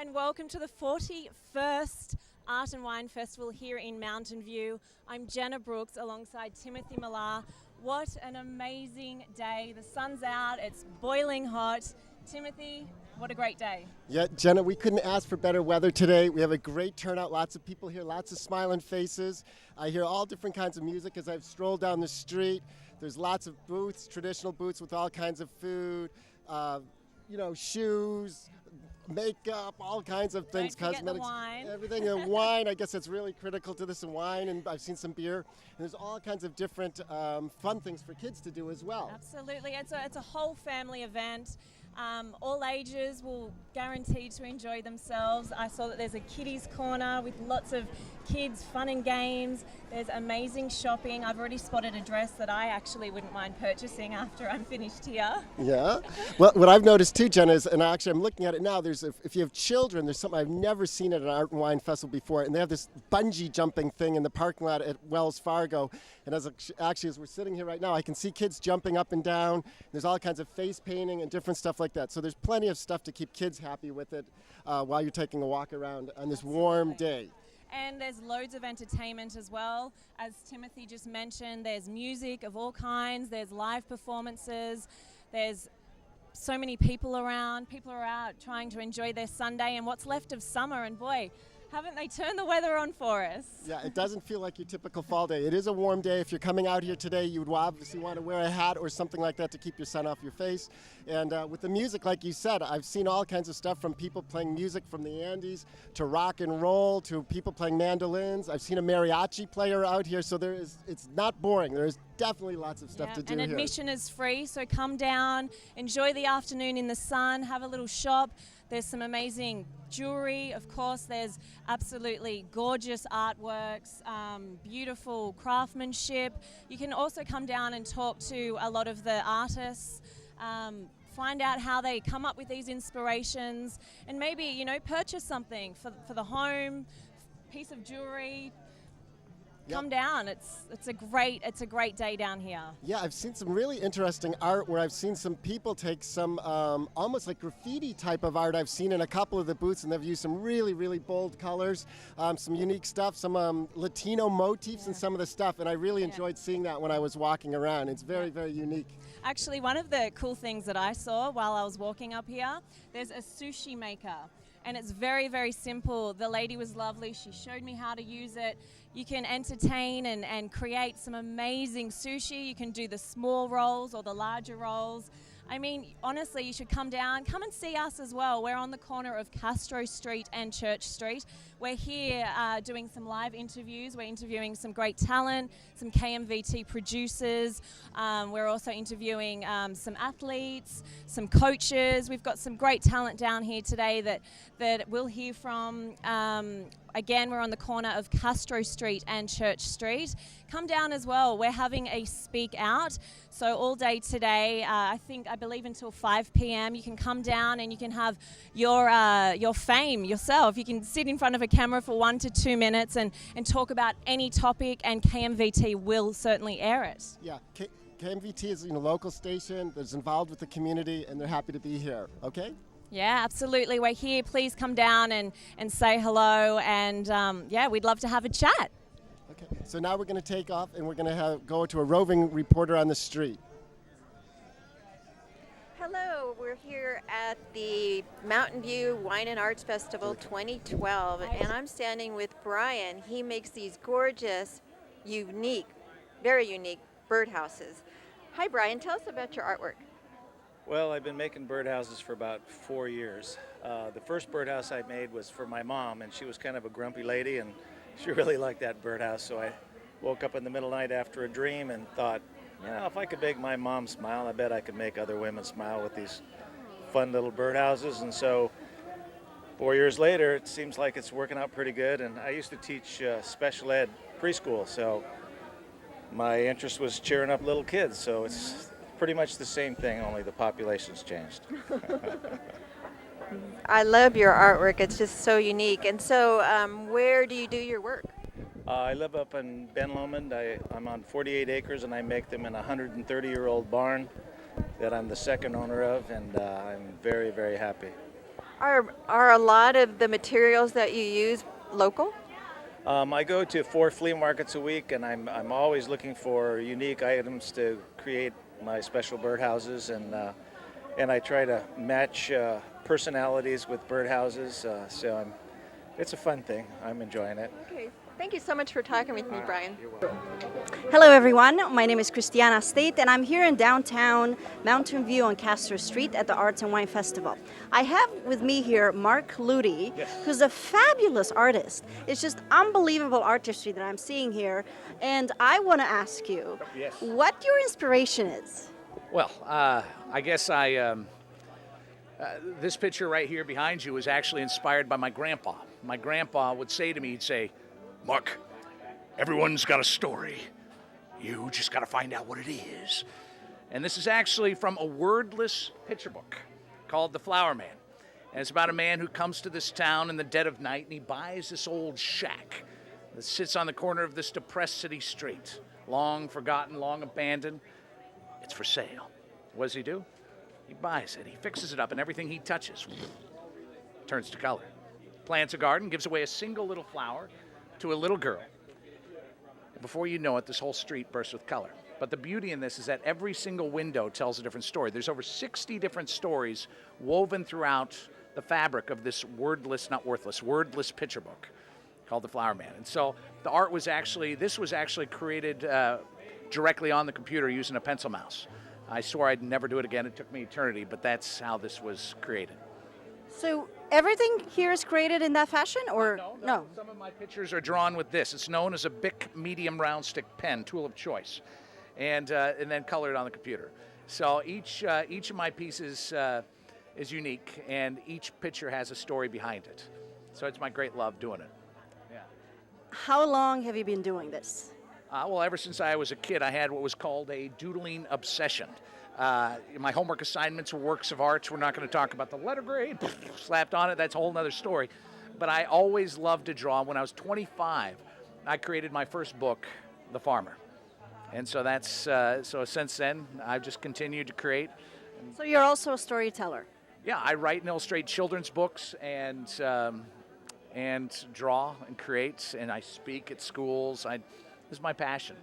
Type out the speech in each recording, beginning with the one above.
and welcome to the 41st Art and Wine Festival here in Mountain View. I'm Jenna Brooks alongside Timothy Millar. What an amazing day. The sun's out, it's boiling hot. Timothy, what a great day. Yeah, Jenna, we couldn't ask for better weather today. We have a great turnout, lots of people here, lots of smiling faces. I hear all different kinds of music as I've strolled down the street. There's lots of booths, traditional booths with all kinds of food, shoes, makeup, all kinds of things, Don't forget cosmetics, the wine. everything. And wine, I guess it's really critical to this, and wine, and I've seen some beer. And there's all kinds of different fun things for kids to do as well. Absolutely, it's a whole family event. All ages will guarantee to enjoy themselves. I saw that there's a kiddies corner with lots of kids, fun and games. There's amazing shopping. I've already spotted a dress that I actually wouldn't mind purchasing after I'm finished here. Yeah. Well, what I've noticed too, Jenna, is, and actually I'm looking at it now, if you have children, there's something I've never seen at an Art and Wine Festival before, and they have this bungee jumping thing in the parking lot at Wells Fargo. And as we're sitting here right now, I can see kids jumping up and down. There's all kinds of face painting and different stuff like that. So there's plenty of stuff to keep kids happy with it while you're taking a walk around on this warm day. And there's loads of entertainment as well. As Timothy just mentioned, there's music of all kinds, there's live performances, there's so many people around. People are out trying to enjoy their Sunday and what's left of summer, and boy, haven't they turned the weather on for us? Yeah, it doesn't feel like your typical fall day. It is a warm day. If you're coming out here today, you would obviously want to wear a hat or something like that to keep your sun off your face. And with the music, like you said, I've seen all kinds of stuff, from people playing music from the Andes to rock and roll to people playing mandolins. I've seen a mariachi player out here, so it's not boring. There's definitely lots of stuff to do here. And admission is free, so come down, enjoy the afternoon in the sun, have a little shop. There's some amazing jewelry, of course. There's absolutely gorgeous artworks, beautiful craftsmanship. You can also come down and talk to a lot of the artists, find out how they come up with these inspirations, and maybe, purchase something for the home, piece of jewelry. Come down. It's a great day down here. Yeah, I've seen some really interesting art where I've seen some people take some almost like graffiti type of art I've seen in a couple of the booths, and they've used some really, really bold colors, some unique stuff, some Latino motifs in some of the stuff, and I really enjoyed seeing that when I was walking around. It's very, very unique. Actually, one of the cool things that I saw while I was walking up here, there's a sushi maker. And it's very, very simple. The lady was lovely. She showed me how to use it. You can entertain and create some amazing sushi. You can do the small rolls or the larger rolls. I mean, honestly, you should come down. Come and see us as well. We're on the corner of Castro Street and Church Street. We're here doing some live interviews. We're interviewing some great talent, some KMVT producers. We're also interviewing some athletes, some coaches. We've got some great talent down here today that we'll hear from. Again, we're on the corner of Castro Street and Church Street. Come down as well. We're having a speak out. So all day today, I believe until 5 p.m. You can come down and you can have your fame yourself. You can sit in front of a camera for 1 to 2 minutes and talk about any topic, and KMVT will certainly air it. Yeah, KMVT is a local station that's involved with the community, and they're happy to be here. Okay? Yeah, absolutely. We're here. Please come down and say hello, and we'd love to have a chat. Okay, so now we're going to take off, and we're going to go to a roving reporter on the street. Hello, we're here at the Mountain View Wine and Arts Festival 2012, and I'm standing with Brian. He makes these gorgeous, unique, very unique birdhouses. Hi, Brian. Tell us about your artwork. Well, I've been making birdhouses for about 4 years. The first birdhouse I made was for my mom, and she was kind of a grumpy lady, and she really liked that birdhouse. So I woke up in the middle of the night after a dream and thought, if I could make my mom smile, I bet I could make other women smile with these fun little birdhouses. And so 4 years later, it seems like it's working out pretty good. And I used to teach special ed preschool, so my interest was cheering up little kids. So it's pretty much the same thing, only the population's changed. I love your artwork. It's just so unique. And so where do you do your work? I live up in Ben Lomond. I'm on 48 acres, and I make them in a 130-year-old barn that I'm the second owner of, and I'm very, very happy. Are a lot of the materials that you use local? I go to 4 flea markets a week, and I'm always looking for unique items to create my special birdhouses, and I try to match personalities with birdhouses. So it's a fun thing. I'm enjoying it. Okay. Thank you so much for talking with me, Brian. Hello everyone, my name is Christiana State and I'm here in downtown Mountain View on Casper Street at the Arts and Wine Festival. I have with me here Mark Ludi, who's a fabulous artist. It's just unbelievable artistry that I'm seeing here, and I want to ask you what your inspiration is. Well, I guess this picture right here behind you was actually inspired by my grandpa. My grandpa would say to me, he'd say, "Mark, everyone's got a story. You just got to find out what it is." And this is actually from a wordless picture book called The Flower Man. And it's about a man who comes to this town in the dead of night and he buys this old shack that sits on the corner of this depressed city street, long forgotten, long abandoned. It's for sale. What does he do? He buys it, he fixes it up, and everything he touches turns to color. Plants a garden, gives away a single little flower to a little girl. And before you know it, this whole street bursts with color. But the beauty in this is that every single window tells a different story. There's over 60 different stories woven throughout the fabric of this wordless picture book called The Flower Man. And so the art was actually, this was actually created directly on the computer using a pencil mouse. I swore I'd never do it again. It took me eternity, but that's how this was created. So everything here is created in that fashion, or no? Some of my pictures are drawn with this. It's known as a Bic medium round stick pen, tool of choice, and then colored on the computer. So each of my pieces is unique, and each picture has a story behind it. So it's my great love doing it. Yeah. How long have you been doing this? Well, ever since I was a kid, I had what was called a doodling obsession. My homework assignments were works of art. We're not going to talk about the letter grade slapped on it. That's a whole other story. But I always loved to draw. When I was 25, I created my first book, The Farmer. And so that's so since then, I've just continued to create. So you're also a storyteller. Yeah, I write and illustrate children's books and draw and create, and I speak at schools. This is my passion.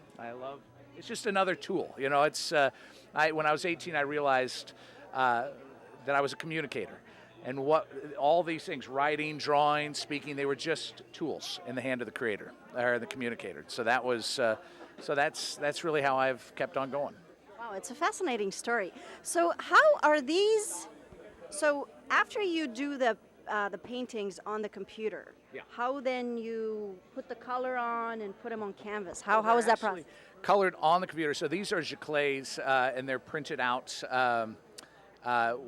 It's just another tool. You know, it's when I was 18, I realized that I was a communicator, and what all these things, writing, drawing, speaking, they were just tools in the hand of the creator or the communicator. So that was that's really how I've kept on going. Wow, it's a fascinating story. So how are these? So after you do the paintings on the computer, how then you put the color on and put them on canvas? How is that process? Colored on the computer. So these are giclées, and they're printed out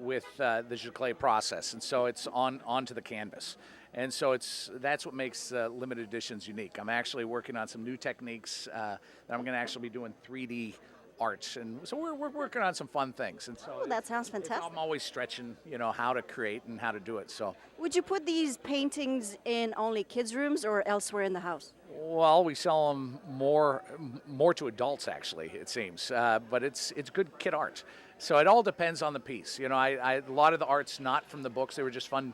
with the giclée process, and so it's onto the canvas. And so that's what makes limited editions unique. I'm actually working on some new techniques that I'm going to actually be doing 3D art, and so we're working on some fun things. And so that sounds fantastic. I'm always stretching, how to create and how to do it. So would you put these paintings in only kids' rooms or elsewhere in the house? Well, we sell them more to adults, actually, it seems. But it's good kid art. So it all depends on the piece. A lot of the art's not from the books. They were just fun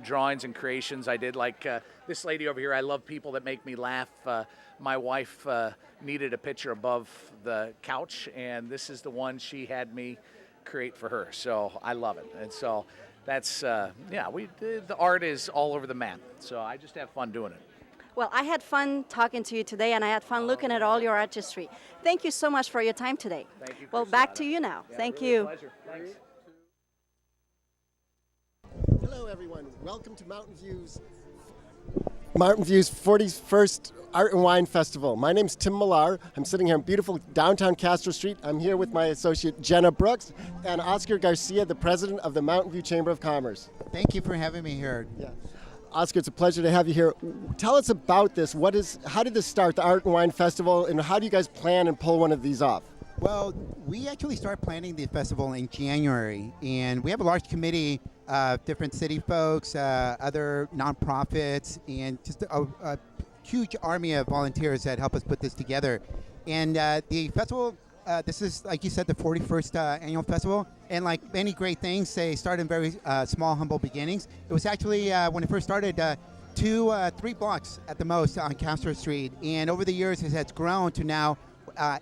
drawings and creations I did. Like this lady over here, I love people that make me laugh. My wife needed a picture above the couch, and this is the one she had me create for her. So I love it. And so that's, the art is all over the map. So I just have fun doing it. Well, I had fun talking to you today, and I had fun looking at all your artistry. Thank you so much for your time today. Thank you. Well, back to you now. Yeah, Thank really you. A pleasure. Thanks. Hello, everyone. Welcome to Mountain View's 41st Art and Wine Festival. My name's Tim Millar. I'm sitting here in beautiful downtown Castro Street. I'm here with my associate Jenna Brooks and Oscar Garcia, the president of the Mountain View Chamber of Commerce. Thank you for having me here. Yeah. Oscar, it's a pleasure to have you here. Tell us about this. How did this start, the Art and Wine Festival, and how do you guys plan and pull one of these off? Well, we actually started planning the festival in January, and we have a large committee of different city folks, other nonprofits, and just a huge army of volunteers that help us put this together. And the festival this is, like you said, the 41st annual festival. And like many great things, they start in very small, humble beginnings. It was actually, when it first started, 3 blocks at the most on Casper Street. And over the years, it has grown to now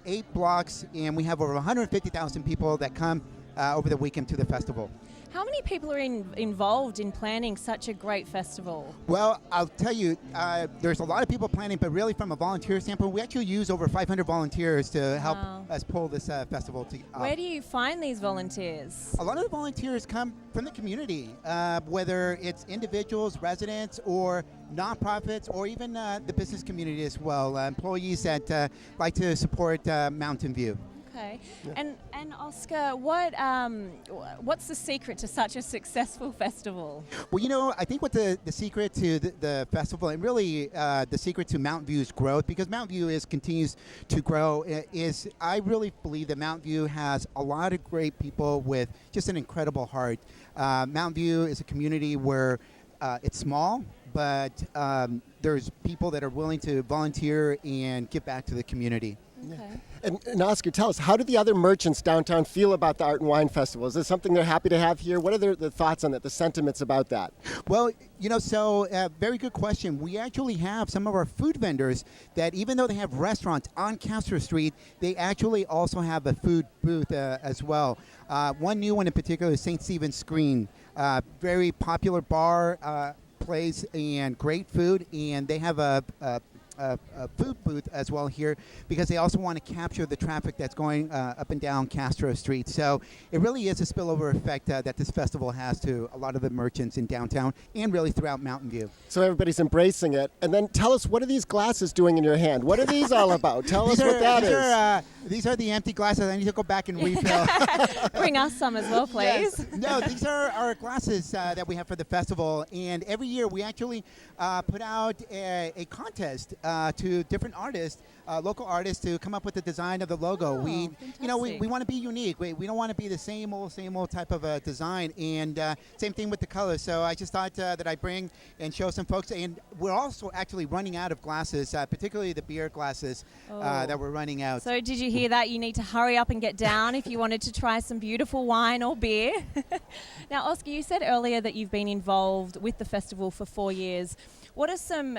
8 blocks, and we have over 150,000 people that come over the weekend to the festival. How many people are involved in planning such a great festival? Well, I'll tell you, there's a lot of people planning, but really from a volunteer standpoint, we actually use over 500 volunteers to help us pull this festival together. Where do you find these volunteers? A lot of the volunteers come from the community, whether it's individuals, residents, or nonprofits, or even the business community as well, employees that like to support Mountain View. Okay. Yeah. And Oscar, what's the secret to such a successful festival? Well, you know, I think what the secret to the festival, and really the secret to Mountain View's growth, because Mountain View continues to grow, is I really believe that Mountain View has a lot of great people with just an incredible heart. Mountain View is a community where it's small, but there's people that are willing to volunteer and give back to the community. Okay. And Oscar, tell us, how do the other merchants downtown feel about the Art and Wine Festival? Is this something they're happy to have here? What are the thoughts on that, the sentiments about that? Well, you know, so very good question. We actually have some of our food vendors that, even though they have restaurants on Casper Street, they actually also have a food booth as well. One new one in particular is St. Stephen's Screen, very popular bar place and great food, and they have a food booth as well here, because they also want to capture the traffic that's going up and down Castro Street. So it really is a spillover effect that this festival has to a lot of the merchants in downtown and really throughout Mountain View. So everybody's embracing it. And then tell us, what are these glasses doing in your hand? What are these all about? Tell us what that is. These are the empty glasses. I need to go back and refill. Bring us some as well, please. Yes. No, these are our glasses that we have for the festival. And every year we actually put out a contest to different artists, local artists, to come up with the design of the logo. We want to be unique. We don't want to be the same old type of design. And same thing with the colors. So I just thought that I'd bring and show some folks. And we're also actually running out of glasses, particularly the beer glasses that we're running out. So did you hear that? You need to hurry up and get down if you wanted to try some beautiful wine or beer. Now, Oscar, you said earlier that you've been involved with the festival for 4 years. What are some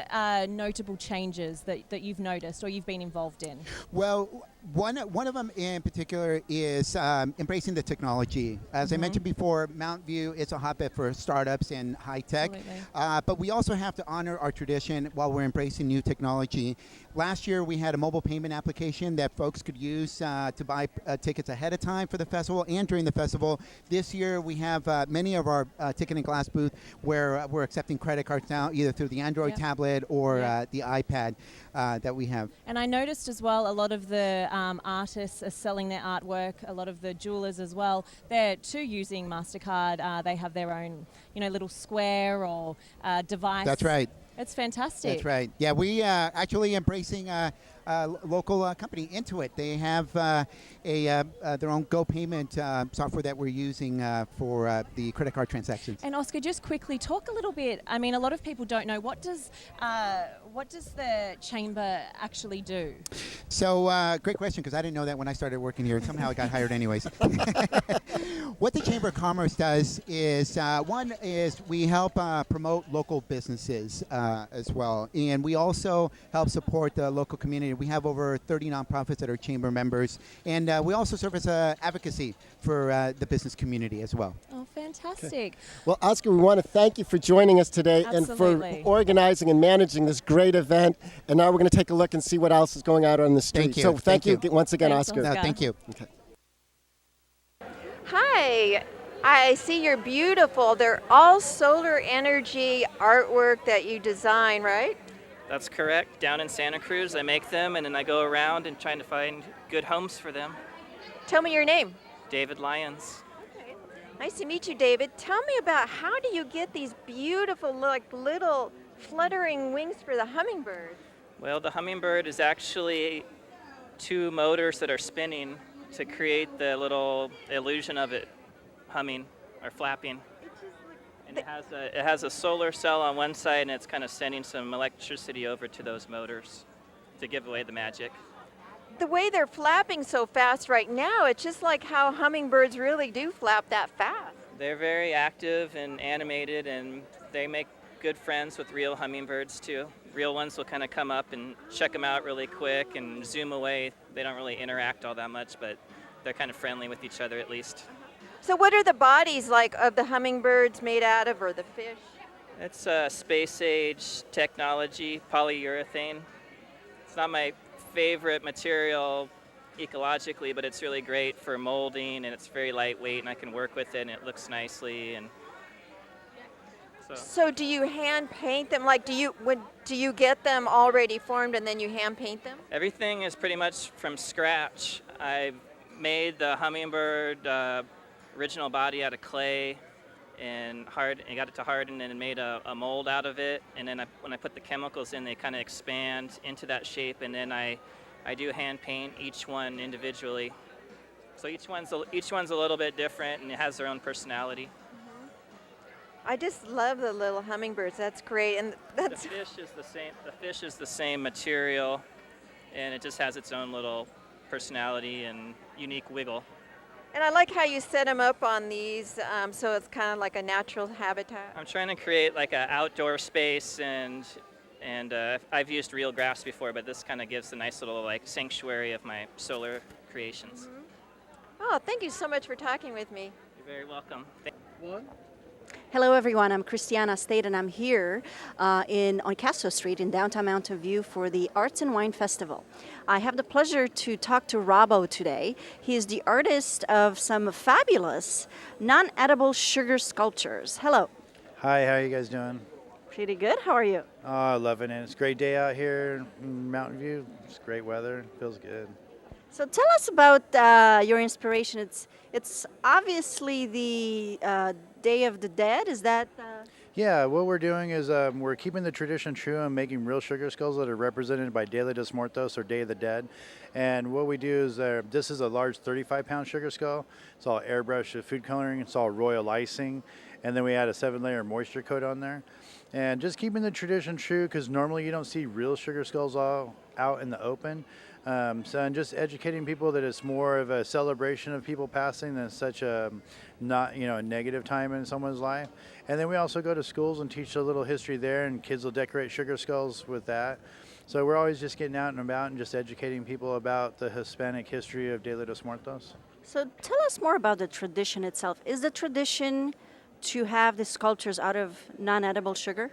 notable changes that you've noticed or you've been involved in? Well, one of them in particular is embracing the technology. As I mentioned before, Mountain View is a hotbed for startups and high tech, but we also have to honor our tradition while we're embracing new technology. Last year, we had a mobile payment application that folks could use to buy tickets ahead of time for the festival and during the festival. This year, we have many of our ticket and glass booth where we're accepting credit cards now, either through the Android tablet or the iPad that we have. And I noticed as well, a lot of the artists are selling their artwork. A lot of the jewelers as well, they're too using MasterCard. They have their own, little square or device. That's right. It's fantastic. That's right. Yeah, we actually embracing a local company, Intuit. They have their own Go payment software that we're using for the credit card transactions. And Oscar, just quickly talk a little bit. I mean, a lot of people don't know, what does the chamber actually do? So great question, because I didn't know that when I started working here, and somehow I got hired anyways. What the Chamber of Commerce does is, one is we help promote local businesses as well, and we also help support the local community. We have over 30 nonprofits that are chamber members, and we also serve as advocacy for the business community as well. Oh, fantastic. Okay. Well, Oscar, we want to thank you for joining us today and for organizing and managing this great event. And now we're going to take a look and see what else is going out on the street. Thank you. So thank you once again, Thanks, Oscar. No, thank you. Okay. Hi, I see you're beautiful. They're all solar energy artwork that you design, right? That's correct. Down in Santa Cruz, I make them, and then I go around and trying to find good homes for them. Tell me your name. David Lyons. Okay. Nice to meet you, David. Tell me about, how do you get these beautiful, little fluttering wings for the hummingbird? Well, the hummingbird is actually 2 motors that are spinning to create the little illusion of it humming or flapping. And it has a solar cell on one side, and it's kind of sending some electricity over to those motors to give away the magic. the way they're flapping so fast right now, it's just like how hummingbirds really do flap that fast. They're very active and animated, and they make good friends with real hummingbirds too. Real ones will kind of come up and check them out really quick and zoom away. They don't really interact all that much, but they're kind of friendly with each other at least. So what are the bodies like of the hummingbirds made out of, or the fish? It's space age technology, polyurethane. It's not my favorite material ecologically, but it's really great for molding, and it's very lightweight, and I can work with it, and it looks nicely. And so do you hand paint them? Like, do you get them already formed and then you hand paint them? Everything is pretty much from scratch. I made the hummingbird original body out of clay and got it to harden and made a mold out of it. And then when I put the chemicals in, they kind of expand into that shape. And then I do hand paint each one individually. So each one's a little bit different, and it has their own personality. I just love the little hummingbirds. That's great. And the fish is the same. The fish is the same material, and it just has its own little personality and unique wiggle. And I like how you set them up on these, so it's kind of like a natural habitat. I'm trying to create like an outdoor space, and I've used real grass before, but this kind of gives a nice little like sanctuary of my solar creations. Oh, thank you so much for talking with me. You're very welcome. Hello everyone, I'm Christiana State, and I'm here on Casper Street in downtown Mountain View for the Arts and Wine Festival. I have the pleasure to talk to RaBo today. He is the artist of some fabulous non-edible sugar sculptures. Hello. Hi, how are you guys doing? Pretty good, how are you? Oh, loving it. It's a great day out here in Mountain View. It's great weather, feels good. So tell us about your inspiration. It's obviously the Day of the Dead, is that? Yeah, what we're doing is we're keeping the tradition true and making real sugar skulls that are represented by Dia de los Muertos, or Day of the Dead. And what we do is this is a large 35-pound sugar skull. It's all airbrushed with food coloring. It's all royal icing. And then we add a 7-layer moisture coat on there. And just keeping the tradition true, because normally you don't see real sugar skulls all out in the open. And just educating people that it's more of a celebration of people passing than such a a negative time in someone's life. And then we also go to schools and teach a little history there, and kids will decorate sugar skulls with that. So we're always just getting out and about and just educating people about the Hispanic history of Dia de los Muertos. So tell us more about the tradition itself. Is the tradition to have the sculptures out of non-edible sugar?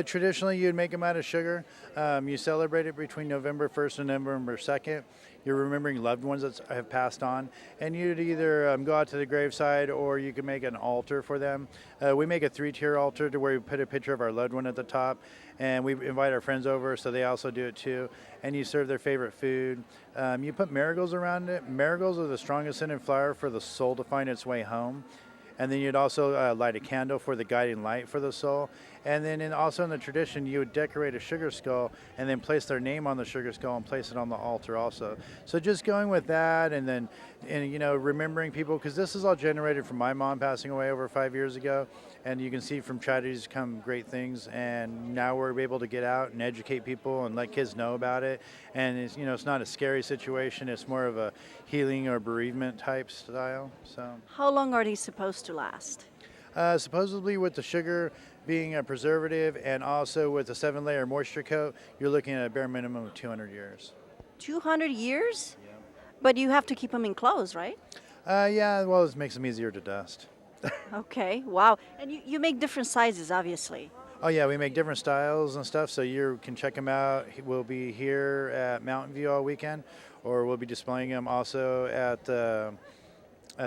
Traditionally, you'd make them out of sugar. You celebrate it between November 1st and November 2nd. You're remembering loved ones that have passed on. And you'd either go out to the graveside, or you could make an altar for them. We make a 3-tier altar to where we put a picture of our loved one at the top. And we invite our friends over, so they also do it too. And you serve their favorite food. You put marigolds around it. Marigolds are the strongest scented flower for the soul to find its way home. And then you'd also light a candle for the guiding light for the soul. And then also in the tradition, you would decorate a sugar skull and then place their name on the sugar skull and place it on the altar also. So just going with that, and then remembering people, because this is all generated from my mom passing away over 5 years ago. And you can see from tragedies come great things. And now we're able to get out and educate people and let kids know about it. And it's not a scary situation. It's more of a healing or bereavement type style. So. How long are these supposed to last? Supposedly with the sugar being a preservative and also with a 7-layer moisture coat, you're looking at a bare minimum of 200 years. 200 years? Yeah. But you have to keep them enclosed, right? Yeah, well, it makes them easier to dust. Okay, wow. And you make different sizes, obviously. Oh, yeah, we make different styles and stuff, so you can check them out. We'll be here at Mountain View all weekend, or we'll be displaying them also at the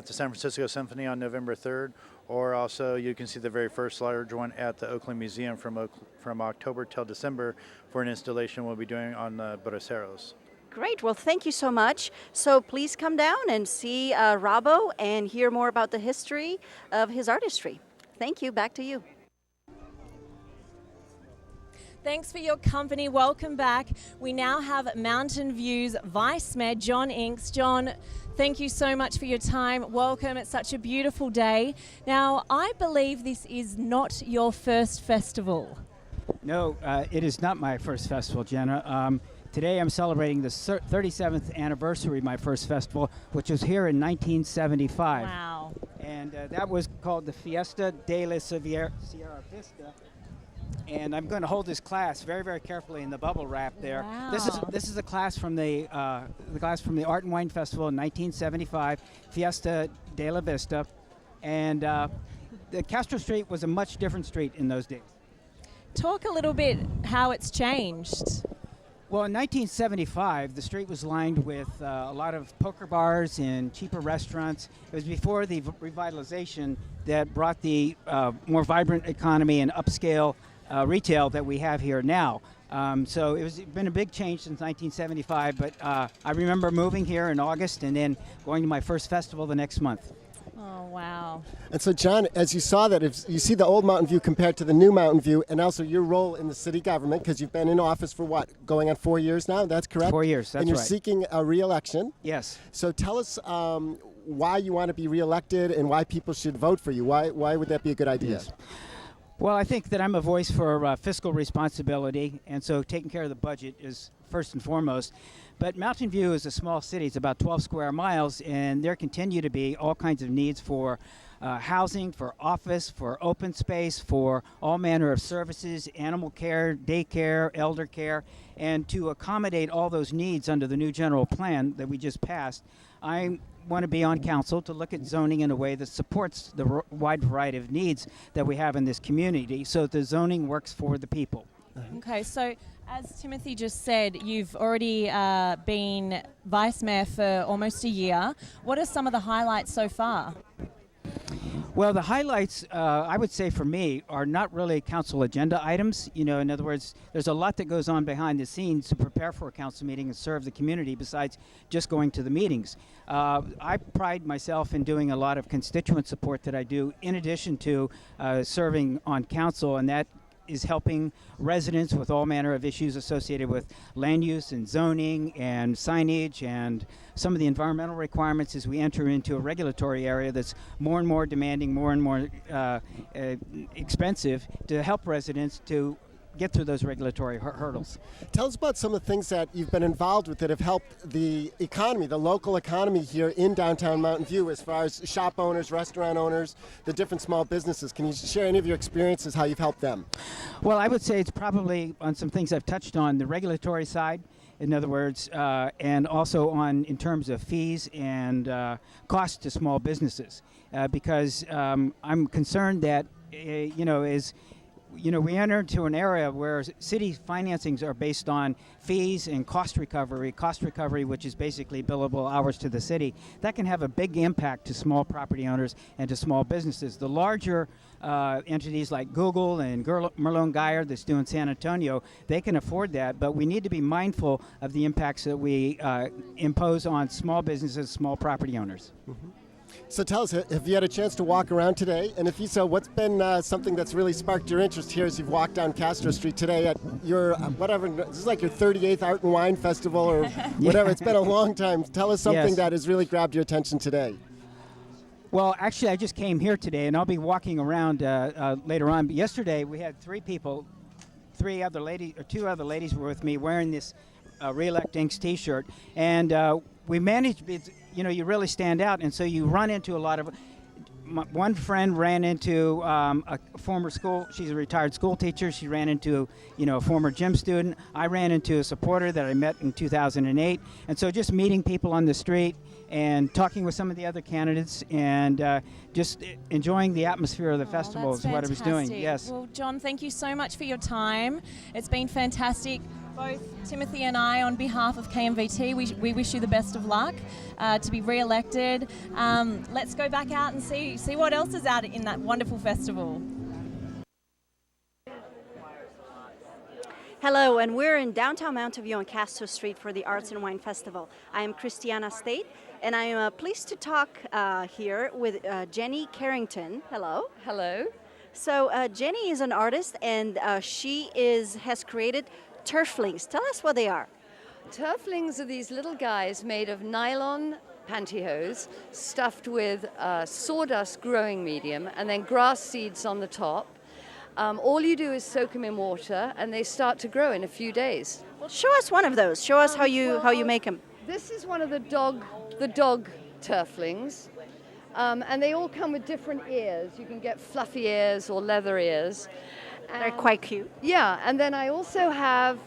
San Francisco Symphony on November 3rd. Or also you can see the very first large one at the Oakland Museum from October till December for an installation we'll be doing on the Braceros. Great. Well, thank you so much. So please come down and see RaBo and hear more about the history of his artistry. Thank you. Back to you. Thanks for your company. Welcome back. We now have Mountain View's Vice Mayor, John Inks. John, thank you so much for your time. Welcome. It's such a beautiful day. Now, I believe this is not your first festival. No, it is not my first festival, Jenna. Today I'm celebrating the 37th anniversary of my first festival, which was here in 1975. Wow. And that was called the Fiesta de la Sierra Vista. And I'm going to hold this class very, very carefully in the bubble wrap there. Wow. This is a class from the class from the Art and Wine Festival in 1975, Fiesta de la Vista, and the Castro Street was a much different street in those days. Talk a little bit how it's changed. Well, in 1975, the street was lined with a lot of poker bars and cheaper restaurants. It was before the revitalization that brought the more vibrant economy and upscale retail that we have here now. So it's been a big change since 1975, but I remember moving here in August and then going to my first festival the next month. Oh, wow. And so, John, as you saw that, if you see the old Mountain View compared to the new Mountain View, and also your role in the city government, because you've been in office for what, going on 4 years now? That's correct? 4 years, that's And you're right. seeking a re-election. Yes. So tell us why you want to be re-elected and why people should vote for you. Why would that be a good idea? Yes. Well, I think that I'm a voice for fiscal responsibility, and so taking care of the budget is first and foremost. But Mountain View is a small city. It's about 12 square miles, and there continue to be all kinds of needs for housing, for office, for open space, for all manner of services, animal care, daycare, elder care. And to accommodate all those needs under the new general plan that we just passed, I want to be on council to look at zoning in a way that supports the wide variety of needs that we have in this community so that the zoning works for the people. Okay, so as Timothy just said, you've already been vice mayor for almost a year. What are some of the highlights so far? Well, the highlights, I would say for me, are not really council agenda items. You know, in other words, there's a lot that goes on behind the scenes to prepare for a council meeting and serve the community besides just going to the meetings. I pride myself in doing a lot of constituent support that I do in addition to serving on council, and that is helping residents with all manner of issues associated with land use and zoning and signage and some of the environmental requirements as we enter into a regulatory area that's more and more demanding, more and more expensive to help residents to get through those regulatory hurdles. Tell us about some of the things that you've been involved with that have helped the economy, the local economy here in downtown Mountain View, as far as shop owners, restaurant owners, the different small businesses. Can you share any of your experiences, how you've helped them? Well, I would say it's probably on some things I've touched on the regulatory side, in other words, and also on in terms of fees and costs to small businesses, because I'm concerned that, we enter into an area where city financings are based on fees and cost recovery, which is basically billable hours to the city. That can have a big impact to small property owners and to small businesses. The larger entities like Google and Merlone Geyer that's doing San Antonio, they can afford that, but we need to be mindful of the impacts that we impose on small businesses, small property owners. Mm-hmm. So tell us, have you had a chance to walk around today? And if you so, what's been something that's really sparked your interest here as you've walked down Castro Street today at your, whatever, this is like your 38th Art and Wine Festival or whatever. It's been a long time. Tell us something that has really grabbed your attention today. Well, actually, I just came here today, and I'll be walking around later on. But yesterday, we had two other ladies were with me wearing this Re-elect Inc. T-shirt, and we managed. You really stand out, and so you run into a lot of. One friend ran into a former school. She's a retired school teacher. She ran into a former gym student. I ran into a supporter that I met in 2008, and so just meeting people on the street and talking with some of the other candidates and just enjoying the atmosphere of the festival is what I was doing. Yes. Well, John, thank you so much for your time. It's been fantastic. Both Timothy and I, on behalf of KMVT, we wish you the best of luck to be re-elected. Let's go back out and see what else is out in that wonderful festival. Hello, and we're in downtown Mountain View on Castro Street for the Arts and Wine Festival. I am Christiana State, and I am pleased to talk here with Jenny Carrington. Hello. Hello. So Jenny is an artist, and she has created turflings. Tell us what they are. Turflings are these little guys made of nylon pantyhose stuffed with sawdust growing medium and then grass seeds on the top. All you do is soak them in water, and they start to grow in a few days. Well, show us one of those. Show us how you make them. This is one of the dog turflings, and they all come with different ears. You can get fluffy ears or leather ears. They're quite cute. Yeah, and then I also have.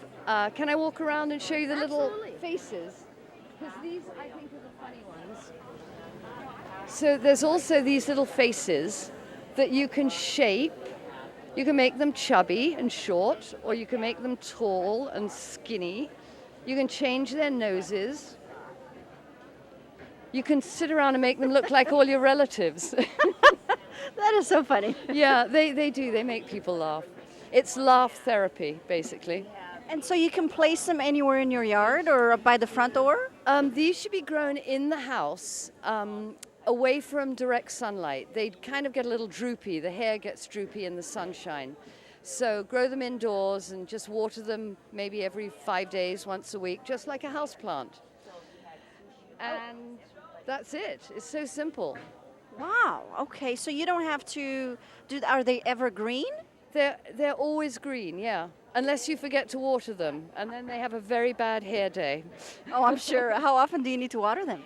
Can I walk around and show you the little faces? Because these, I think, are the funny ones. So there's also these little faces that you can shape. You can make them chubby and short, or you can make them tall and skinny. You can change their noses. You can sit around and make them look like all your relatives. That is so funny. Yeah, they do. They make people laugh. It's laugh therapy, basically. And so you can place them anywhere in your yard or by the front door? These should be grown in the house, away from direct sunlight. They kind of get a little droopy. The hair gets droopy in the sunshine. So grow them indoors and just water them maybe every 5 days, once a week, just like a house plant. And that's it. It's so simple. Wow. Okay. So you don't have to do. Are they evergreen? They're always green, yeah. Unless you forget to water them, and then they have a very bad hair day. Oh, I'm sure. How often do you need to water them?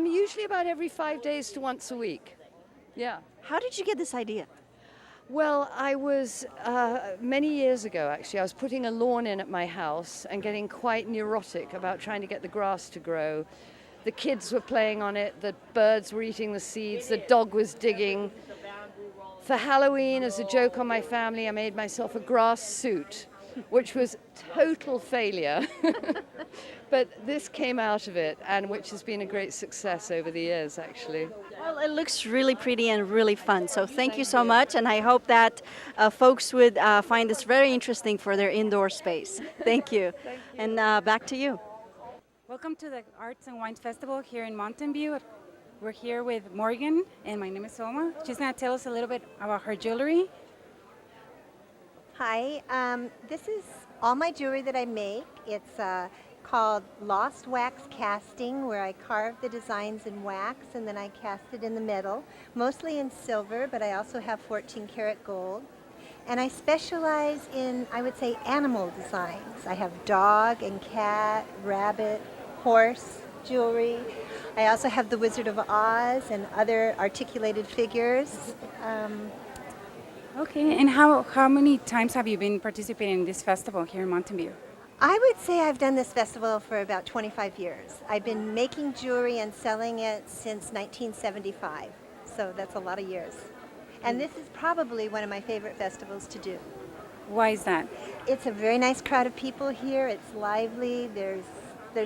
Usually about every 5 days to once a week. Yeah. How did you get this idea? Well, I was, many years ago actually, I was putting a lawn in at my house and getting quite neurotic about trying to get the grass to grow. The kids were playing on it, the birds were eating the seeds, the dog was digging. For Halloween, as a joke on my family, I made myself a grass suit, which was total failure. But this came out of it, and which has been a great success over the years, actually. Well, it looks really pretty and really fun. So thank you so much, and I hope that folks would find this very interesting for their indoor space. Thank you. Thank you. And back to you. Welcome to the Arts and Wines Festival here in Mountain View. We're here with Morgan, and my name is Soma. She's going to tell us a little bit about her jewelry. Hi, this is all my jewelry that I make. It's called Lost Wax Casting, where I carve the designs in wax and then I cast it in the metal, mostly in silver, but I also have 14 karat gold. And I specialize in, I would say, animal designs. I have dog and cat, rabbit, horse jewelry. I also have the Wizard of Oz and other articulated figures. Okay, and how many times have you been participating in this festival here in Mountain View? I would say I've done this festival for about 25 years. I've been making jewelry and selling it since 1975, so that's a lot of years. And this is probably one of my favorite festivals to do. Why is that? It's a very nice crowd of people here. It's lively. There's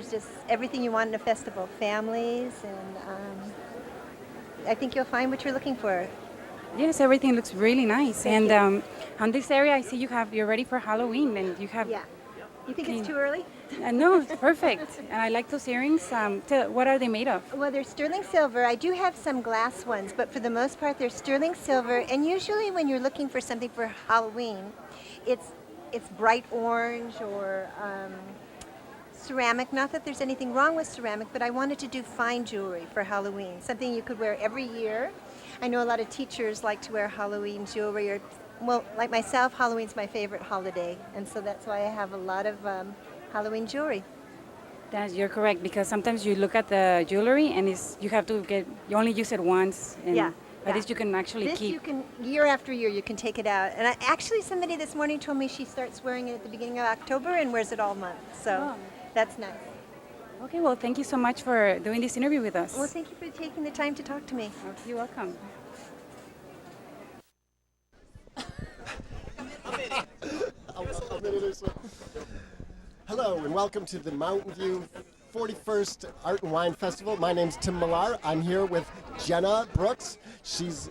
just everything you want in a festival. Families, and I think you'll find what you're looking for. Yes, everything looks really nice. And on this area, I see you're ready for Halloween, and you have. Yeah. You think it's too early? No, it's perfect. And I like those earrings. What are they made of? Well, they're sterling silver. I do have some glass ones, but for the most part, they're sterling silver. And usually, when you're looking for something for Halloween, it's bright orange or ceramic. Not that there's anything wrong with ceramic, but I wanted to do fine jewelry for Halloween, something you could wear every year. I know a lot of teachers like to wear Halloween jewelry, or, well, like myself, Halloween's my favorite holiday, and so that's why I have a lot of Halloween jewelry. You're correct, because sometimes you look at the jewelry and you only use it once. And Yeah. But this you can actually This keep. you can, year after year, you can take it out. And actually, somebody this morning told me she starts wearing it at the beginning of October and wears it all month. So that's nice. Okay, well, thank you so much for doing this interview with us. Well, thank you for taking the time to talk to me. You're welcome. Hello and welcome to the Mountain View 41st Art and Wine Festival. My name's Tim Millar. I'm here with Jenna Brooks.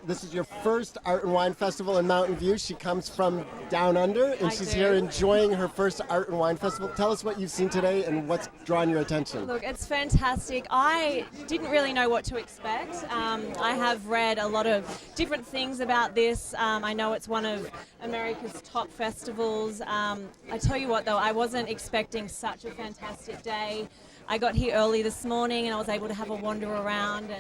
This is your first Art and Wine Festival in Mountain View. She comes from down under, and she's here enjoying her first Art and Wine Festival. Tell us what you've seen today and what's drawn your attention. Look, it's fantastic. I didn't really know what to expect. I have read a lot of different things about this. I know it's one of America's top festivals. I tell you what, though, I wasn't expecting such a fantastic day. I got here early this morning and I was able to have a wander around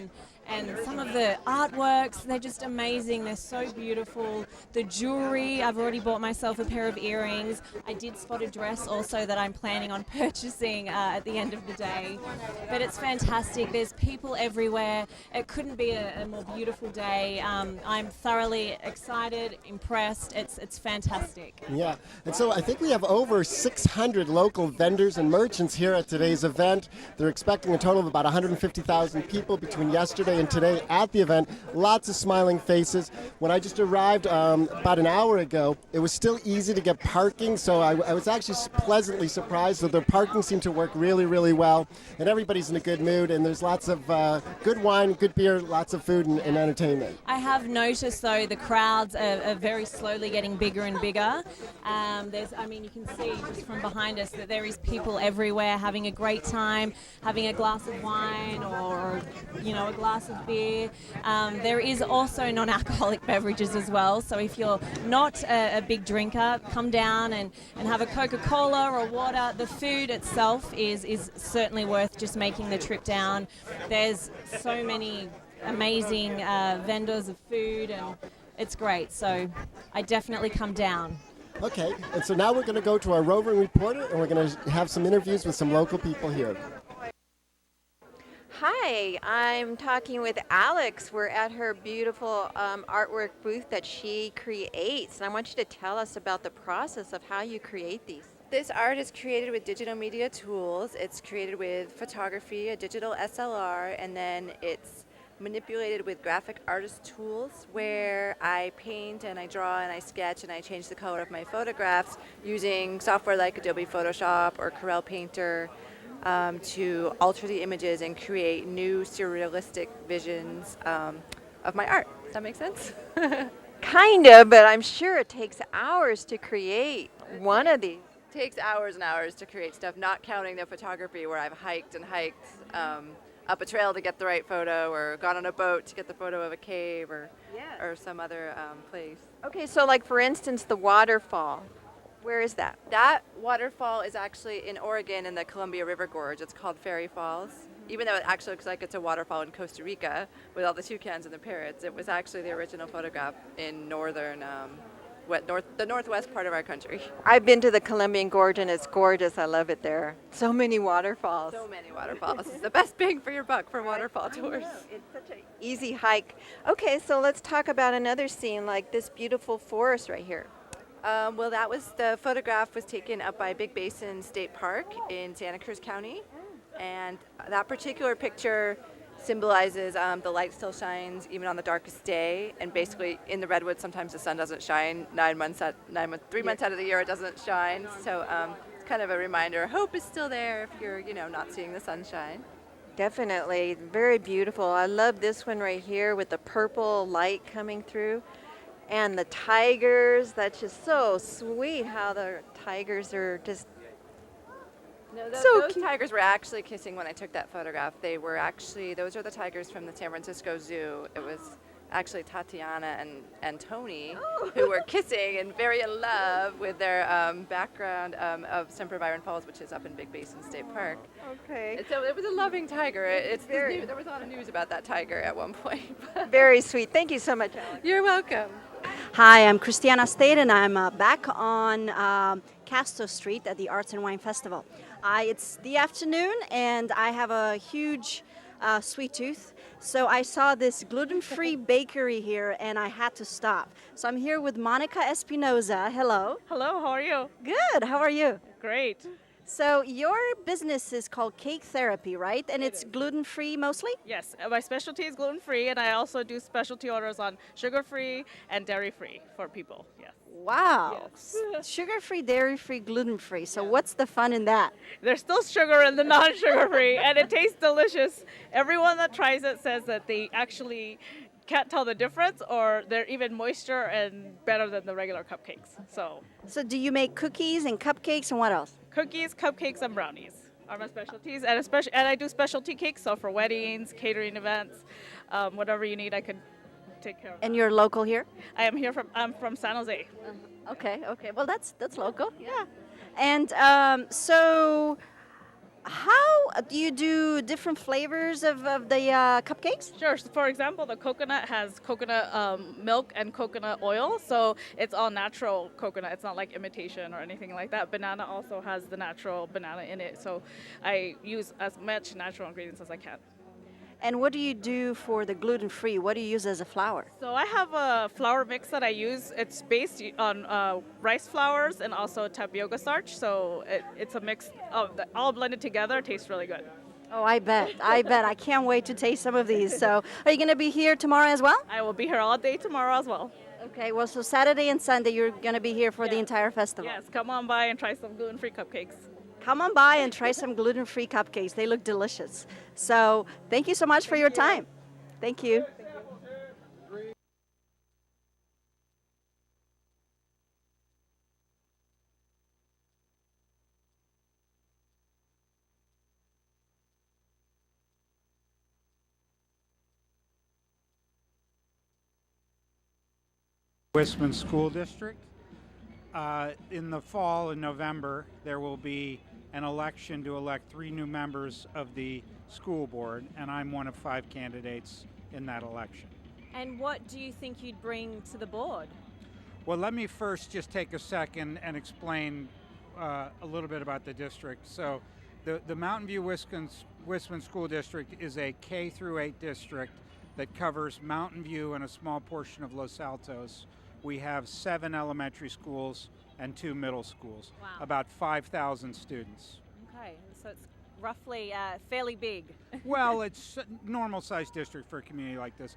And some of the artworks, they're just amazing. They're so beautiful. The jewelry, I've already bought myself a pair of earrings. I did spot a dress also that I'm planning on purchasing at the end of the day. But it's fantastic. There's people everywhere. It couldn't be a more beautiful day. I'm thoroughly excited, impressed. It's fantastic. Yeah, and so I think we have over 600 local vendors and merchants here at today's event. They're expecting a total of about 150,000 people between yesterday and today at the event. Lots of smiling faces. When I just arrived about an hour ago, it was still easy to get parking, so I was actually pleasantly surprised that the parking seemed to work really, really well, and everybody's in a good mood, and there's lots of good wine, good beer, lots of food and entertainment. I have noticed, though, the crowds are very slowly getting bigger and bigger. You can see just from behind us that there is people everywhere having a great time, having a glass of wine or a glass of beer. There is also non-alcoholic beverages as well, so if you're not a big drinker, come down and have a Coca-Cola or water. The food itself is certainly worth just making the trip down. There's so many amazing vendors of food, and it's great, so I definitely come down. Okay, and so now we're going to go to our roving reporter, and we're going to have some interviews with some local people here. Hi, I'm talking with Alex. We're at her beautiful artwork booth that she creates, and I want you to tell us about the process of how you create these. This art is created with digital media tools. It's created with photography, a digital SLR, and then it's manipulated with graphic artist tools where I paint and I draw and I sketch and I change the color of my photographs using software like Adobe Photoshop or Corel Painter to alter the images and create new surrealistic visions of my art. Does that make sense? Kind of, but I'm sure it takes hours to create one of these. It takes hours and hours to create stuff, not counting the photography where I've hiked and hiked up a trail to get the right photo, or gone on a boat to get the photo of a cave, or some other place. Okay, so like for instance, the waterfall. Where is that? That waterfall is actually in Oregon in the Columbia River Gorge. It's called Fairy Falls. Even though it actually looks like it's a waterfall in Costa Rica with all the toucans and the parrots, it was actually the original photograph in the northwest part of our country. I've been to the Columbian Gorge and it's gorgeous. I love it there. So many waterfalls. So many waterfalls. It's the best bang for your buck for waterfall tours. It's such an easy hike. Okay, so let's talk about another scene like this beautiful forest right here. Well, the photograph was taken up by Big Basin State Park in Santa Cruz County, and that particular picture symbolizes the light still shines even on the darkest day, and basically in the redwoods sometimes the sun doesn't shine 3 months out of the year it doesn't shine, so it's kind of a reminder hope is still there if you're not seeing the sunshine. Definitely, very beautiful. I love this one right here with the purple light coming through. And the tigers, that's just so sweet how the tigers are just those tigers were actually kissing when I took that photograph. Those are the tigers from the San Francisco Zoo. It was actually Tatiana and Tony who were kissing and very in love with their background of Semperviron Falls, which is up in Big Basin State Park. Okay. And so it was a loving tiger. There was a lot of news about that tiger at one point. Very sweet. Thank you so much, Alex. You're welcome. Hi, I'm Christiana State, and I'm back on Casper Street at the Arts and Wine Festival. It's the afternoon, and I have a huge sweet tooth. So I saw this gluten-free bakery here, and I had to stop. So I'm here with Monica Espinoza. Hello. Hello, how are you? Good. How are you? Great. So your business is called Cake Therapy, right? And it's gluten-free mostly? Yes, my specialty is gluten-free, and I also do specialty orders on sugar-free and dairy-free for people. Yes. Wow. Yes. Sugar-free, dairy-free, gluten-free. So what's the fun in that? There's still sugar in the non-sugar-free, and it tastes delicious. Everyone that tries it says that they actually can't tell the difference, or they're even moister and better than the regular cupcakes. So do you make cookies and cupcakes and what else? Cookies, cupcakes, and brownies are my specialties, and I do specialty cakes, so for weddings, catering events, whatever you need, I can take care of. And you're local here? I'm from San Jose. Okay. Well, that's local. Yeah. And so how do you do different flavors of the cupcakes? Sure. So for example, the coconut has coconut milk and coconut oil, so it's all natural coconut. It's not like imitation or anything like that. Banana also has the natural banana in it, so I use as much natural ingredients as I can. And what do you do for the gluten-free? What do you use as a flour? So I have a flour mix that I use. It's based on rice flours and also tapioca starch. So it's a mix of all blended together. It tastes really good. Oh, I bet. I bet. I can't wait to taste some of these. So are you going to be here tomorrow as well? I will be here all day tomorrow as well. Okay, well, so Saturday and Sunday you're going to be here for the entire festival. Yes, come on by and try some gluten-free cupcakes. Come on by and try some gluten-free cupcakes. They look delicious. So thank you so much for your time. Thank you. Westman School District. In the fall, in November, there will be an election to elect 3 new members of the school board, and I'm one of 5 candidates in that election. And what do you think you'd bring to the board? Well, let me first just take a second and explain a little bit about the district. So the Mountain View Westman School District is a K through 8 district that covers Mountain View and a small portion of Los Altos. We have 7 elementary schools and 2 middle schools, Wow. about 5,000 students. Okay, so it's roughly fairly big. Well, it's a normal-sized district for a community like this.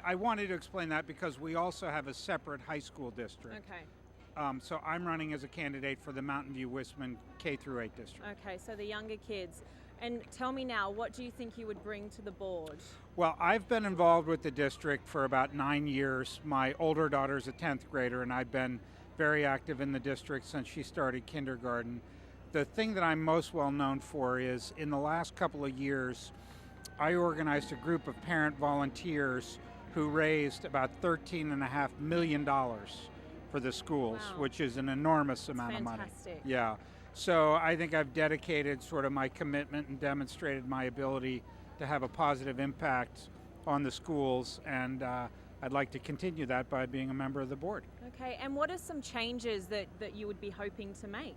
I wanted to explain that because we also have a separate high school district. Okay. So I'm running as a candidate for the Mountain View Westman K through 8 district. Okay, so the younger kids. And tell me now, what do you think you would bring to the board? Well, I've been involved with the district for about 9 years. My older daughter's a 10th grader, and I've been very active in the district since she started kindergarten. The thing that I'm most well known for is in the last couple of years, I organized a group of parent volunteers who raised about $13.5 million for the schools, Wow. which is an enormous amount of money. Fantastic. Yeah. So I think I've dedicated sort of my commitment and demonstrated my ability to have a positive impact on the schools, and I'd like to continue that by being a member of the board. Okay, and what are some changes that you would be hoping to make?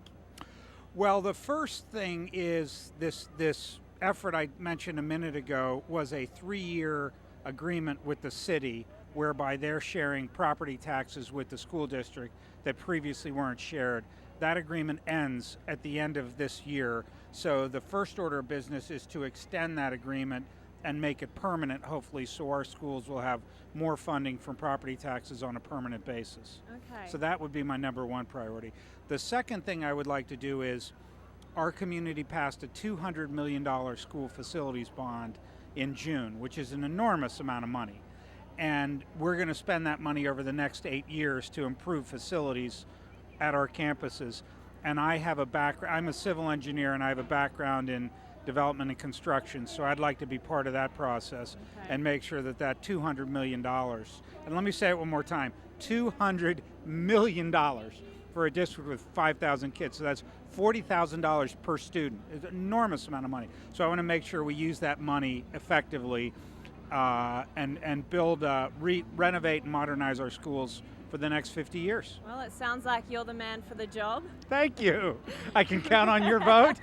Well, the first thing is this effort I mentioned a minute ago was a 3-year agreement with the city whereby they're sharing property taxes with the school district that previously weren't shared. That agreement ends at the end of this year, so the first order of business is to extend that agreement and make it permanent, hopefully, so our schools will have more funding from property taxes on a permanent basis. Okay. So that would be my number 1 priority. The second thing I would like to do is our community passed a $200 million school facilities bond in June, which is an enormous amount of money. And we're going to spend that money over the next 8 years to improve facilities at our campuses. And I have a background, I'm a civil engineer, and I have a background in development and construction, so I'd like to be part of that process and make sure that that $200 million, and let me say it one more time, $200 million for a district with 5,000 kids, so that's $40,000 per student. It's an enormous amount of money. So I want to make sure we use that money effectively and build, renovate and modernize our schools for the next 50 years. Well, it sounds like you're the man for the job. Thank you. I can count on your vote.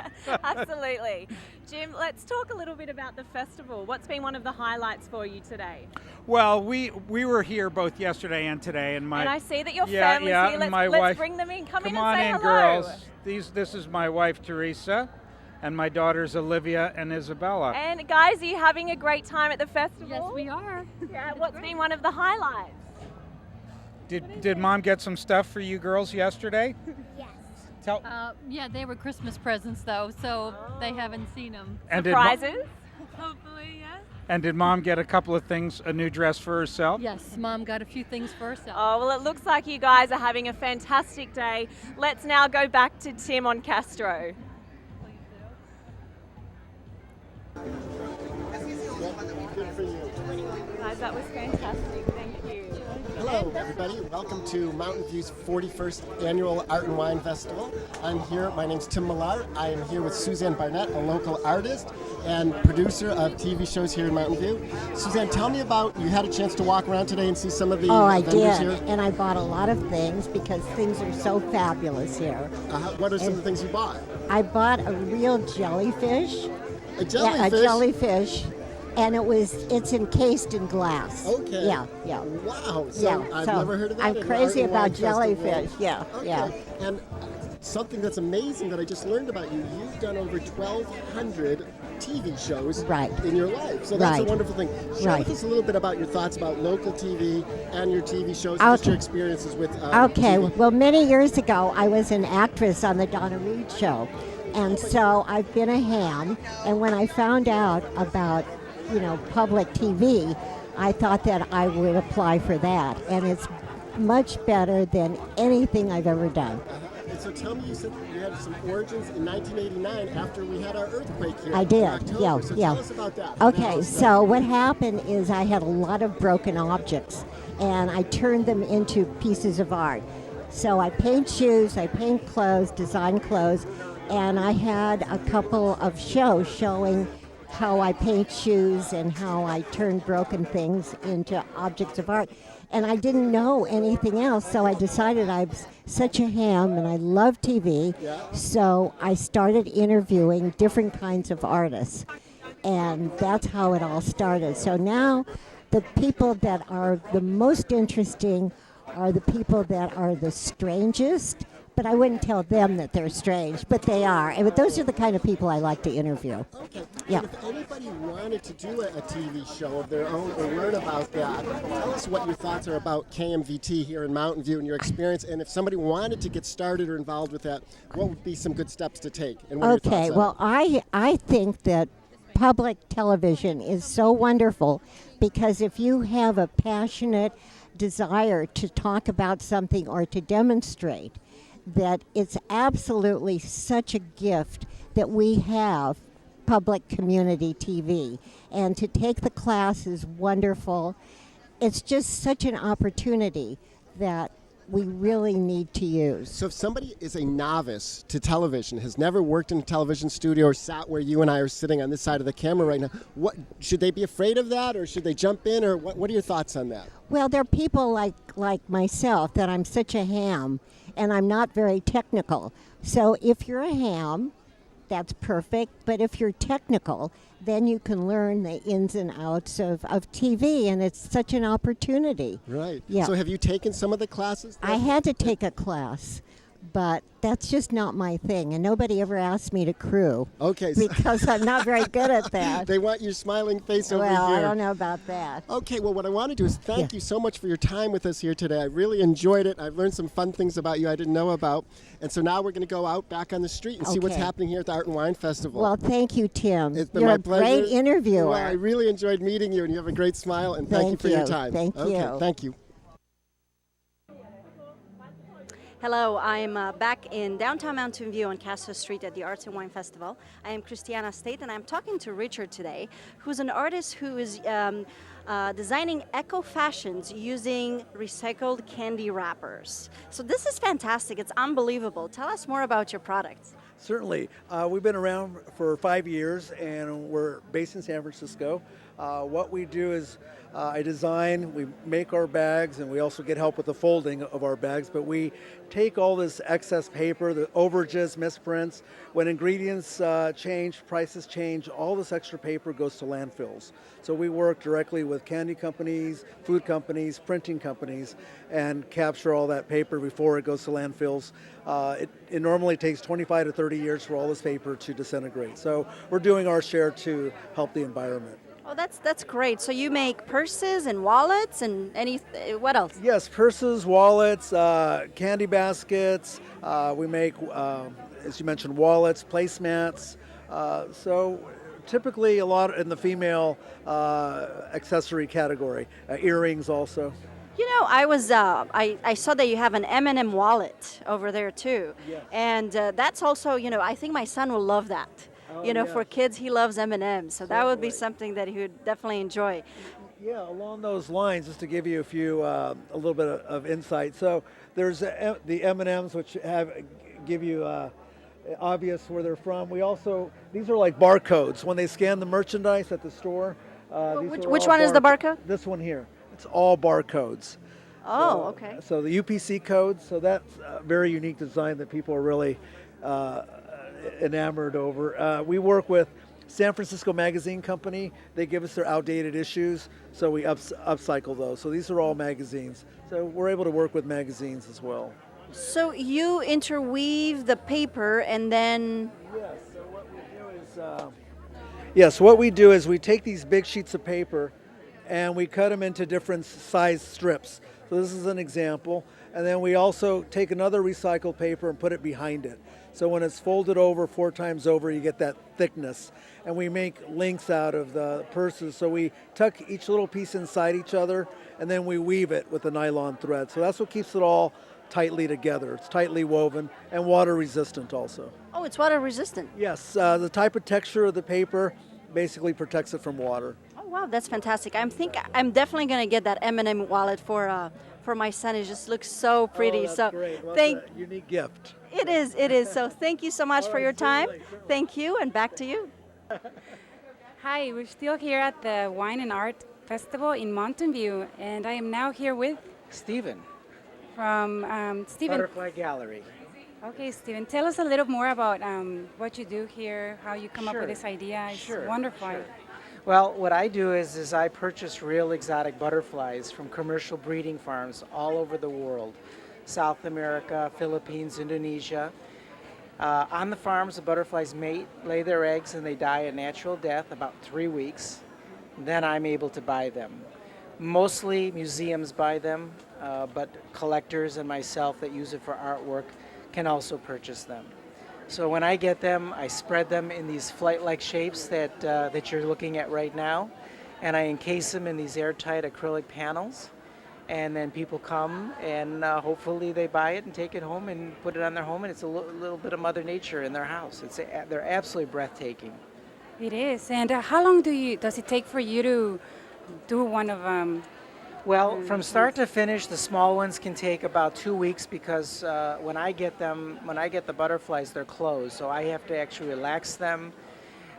Absolutely. Jim, let's talk a little bit about the festival. What's been one of the highlights for you today? Well, we were here both yesterday and today, and I see that your family's here. Let's bring them in. Come in and say hello. Girls. This is my wife Teresa, and my daughters Olivia and Isabella. And guys, are you having a great time at the festival? Yes, we are. Yeah. What's been one of the highlights? Did Mom get some stuff for you girls yesterday? Yes. Tell. Yeah, they were Christmas presents though, so they haven't seen them. And surprises? Hopefully, yes. And did Mom get a couple of things, a new dress for herself? Yes, Mom got a few things for herself. Oh, well, it looks like you guys are having a fantastic day. Let's now go back to Tim on Castro. Good for you. Guys, that was fantastic. Thank you. Hello, everybody. Welcome to Mountain View's 41st Annual Art and Wine Festival. I'm here. My name's Tim Millard. I am here with Suzanne Barnett, a local artist and producer of TV shows here in Mountain View. Suzanne, tell me about, you had a chance to walk around today and see some of the I vendors did, here? and I bought a lot of things because things are so fabulous here. What are some of the things you bought? I bought a real jellyfish. A jellyfish? Yeah, a jellyfish. And it's encased in glass. Okay. Yeah. Wow. So Yeah, I've so never heard of that. I'm in crazy Art and about Wine Festival. jellyfish. Yeah. Okay. And something that's amazing that I just learned about you, you've done over 1,200 TV shows in your life. So that's a wonderful thing. Share with us a little bit about your thoughts about local TV and your TV shows, just your experiences with TV. Well, many years ago, I was an actress on the Donna Reed show. And so I've been a ham. And when I found out about public TV, I thought that I would apply for that. And it's much better than anything I've ever done. And so tell me, you said you had some origins in 1989 after we had our earthquake here. I in did, October. So tell us about that. Okay, so what happened is I had a lot of broken objects, and I turned them into pieces of art. So I paint shoes, I paint clothes, design clothes, and I had a couple of shows showing how I paint shoes and how I turn broken things into objects of art. And I didn't know anything else, so I decided I'm such a ham and I love TV. So I started interviewing different kinds of artists. And that's how it all started. So now the people that are the most interesting are the people that are the strangest. But I wouldn't tell them that they're strange, but they are. And those are the kind of people I like to interview. Okay. Yeah. And if anybody wanted to do a TV show of their own or learn about that, tell us what your thoughts are about KMVT here in Mountain View and your experience. And if somebody wanted to get started or involved with that, what would be some good steps to take? And what are your thoughts on Well, I think that public television is so wonderful because if you have a passionate desire to talk about something or to demonstrate, that it's absolutely such a gift that we have public community TV. And to take the class is wonderful. It's just such an opportunity that we really need to use. So if somebody is a novice to television, has never worked in a television studio or sat where you and I are sitting on this side of the camera right now, what should they be afraid of that, or should they jump in, or what are your thoughts on that? Well, there are people like myself that I'm such a ham and I'm not very technical. So if you're a ham, that's perfect. But if you're technical, then you can learn the ins and outs of TV, and it's such an opportunity. Right. Yeah. So have you taken some of the classes? I had to take a class, but that's just not my thing, and nobody ever asked me to crew. Okay. Because I'm not very good at that. They want your smiling face over Well, here. I don't know about that. Okay, well, what I want to do is thank you so much for your time with us here today. I really enjoyed it. I've learned some fun things about you I didn't know about. And so now we're going to go out back on the street and see what's happening here at the Art and Wine Festival. Well, thank you, Tim. It's been You're my a pleasure. great interviewer. Well, I really enjoyed meeting you, and you have a great smile, and thank you for your time. Thank you. Thank you. Hello, I'm back in downtown Mountain View on Casper Street at the Arts and Wine Festival. I am Christiana State, and I'm talking to Richard today, who's an artist who is designing eco-fashions using recycled candy wrappers. So this is fantastic. It's unbelievable. Tell us more about your products. Certainly. We've been around for 5 years, and we're based in San Francisco. What we do is I design, we make our bags, and we also get help with the folding of our bags, but we take all this excess paper, the overages, misprints. When ingredients change, prices change, all this extra paper goes to landfills. So we work directly with candy companies, food companies, printing companies, and capture all that paper before it goes to landfills. It normally takes 25 to 30 years for all this paper to disintegrate. So we're doing our share to help the environment. Oh, that's great. So you make purses and wallets and what else? Yes, purses, wallets, candy baskets. We make, as you mentioned, wallets, placemats. So typically a lot in the female accessory category. Earrings also. You know, I saw that you have an M&M wallet over there too. Yes. And that's also, I think my son will love that. Oh, For kids, he loves M&M, so that would be something that he would definitely enjoy. Yeah, along those lines, just to give you a little bit of insight. So there's the M&Ms, which give you obvious where they're from. We also, these are like barcodes. When they scan the merchandise at the store. Which one is the barcode? This one here. It's all barcodes. Oh, okay. So the UPC codes, so that's a very unique design that people are really enamored over. We work with San Francisco Magazine Company. They give us their outdated issues, so we upcycle those. So these are all magazines. So we're able to work with magazines as well. So you interweave the paper and then... Yes, so what we do is... what we do is we take these big sheets of paper and we cut them into different size strips. So this is an example. And then we also take another recycled paper and put it behind it. So when it's folded over 4 times over, you get that thickness. And we make links out of the purses. So we tuck each little piece inside each other, and then we weave it with a nylon thread. So that's what keeps it all tightly together. It's tightly woven and water resistant also. Oh, it's water resistant. Yes, the type of texture of the paper basically protects it from water. Oh, wow, that's fantastic. I'm definitely going to get that M&M wallet for my son. It just looks so pretty. Oh, that's great. Well, thank that's a unique gift. It is. So thank you so much for your time. Thank you, and back to you. Hi, we're still here at the Wine and Art Festival in Mountain View, and I am now here with Stephen from Stephen. Butterfly Gallery. Okay, Stephen, tell us a little more about what you do here, how you come up with this idea. It's wonderful. Sure. Well, what I do is I purchase real exotic butterflies from commercial breeding farms all over the world. South America, Philippines, Indonesia. On the farms, the butterflies mate, lay their eggs, and they die a natural death about 3 weeks. Then I'm able to buy them. Mostly museums buy them, but collectors and myself that use it for artwork can also purchase them. So when I get them, I spread them in these flight-like shapes that you're looking at right now, and I encase them in these airtight acrylic panels. And then people come and hopefully they buy it and take it home and put it on their home, and it's a little bit of Mother Nature in their house. They're absolutely breathtaking. It is. And how long does it take for you to do one of them? Well, from start to finish, the small ones can take about 2 weeks because when I get the butterflies, they're closed. So I have to actually relax them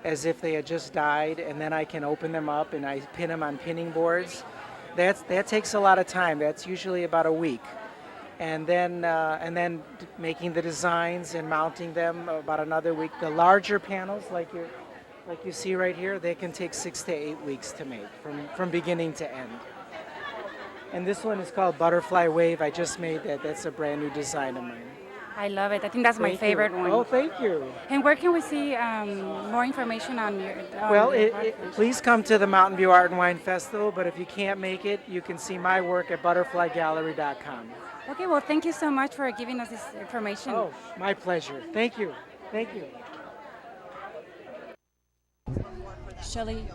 as if they had just died, and then I can open them up and I pin them on pinning boards. That takes a lot of time. That's usually about a week, and then making the designs and mounting them about another week. The larger panels, like you see right here, they can take 6 to 8 weeks to make from beginning to end. And this one is called Butterfly Wave. I just made that. That's a brand new design of mine. I love it. I think that's my favorite one. Oh, thank you. And where can we see more information on your please come to the Mountain View Art and Wine Festival, but if you can't make it, you can see my work at butterflygallery.com. Okay, well, thank you so much for giving us this information. Oh, my pleasure. Thank you. Thank you. Shelly.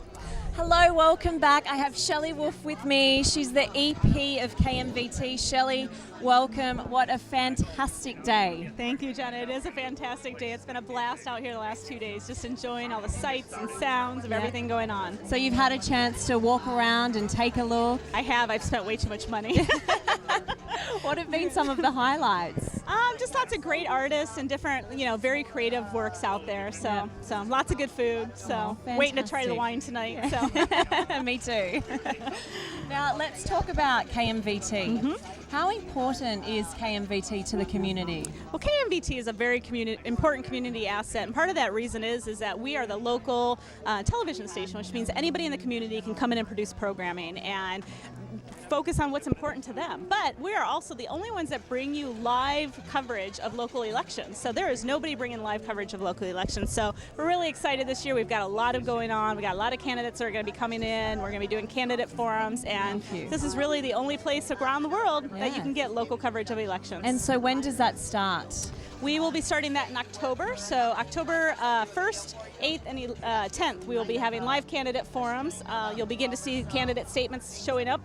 Hello, welcome back. I have Shelly Wolf with me. She's the EP of KMVT. Shelly, welcome. What a fantastic day. Thank you, Jenna. It is a fantastic day. It's been a blast out here the last 2 days, just enjoying all the sights and sounds of everything going on. So you've had a chance to walk around and take a look? I have. I've spent way too much money. What have been some of the highlights? Just lots of great artists and different, very creative works out there. So lots of good food. So waiting to try the wine tonight. So. Me too. Now let's talk about KMVT. Mm-hmm. How important is KMVT to the community? Well, KMVT is a very important community asset, and part of that reason is that we are the local television station, which means anybody in the community can come in and produce programming and focus on what's important to them. But we are also the only ones that bring you live coverage of local elections. So there is nobody bringing live coverage of local elections. So we're really excited this year. We've got a lot of going on. We got a lot of candidates that are going to be coming in. We're going to be doing candidate forums, and this is really the only place around the world that you can get local coverage of elections. And so when does that start? We will be starting that in October. So October 1st, 8th, and 10th, we will be having live candidate forums. You'll begin to see candidate statements showing up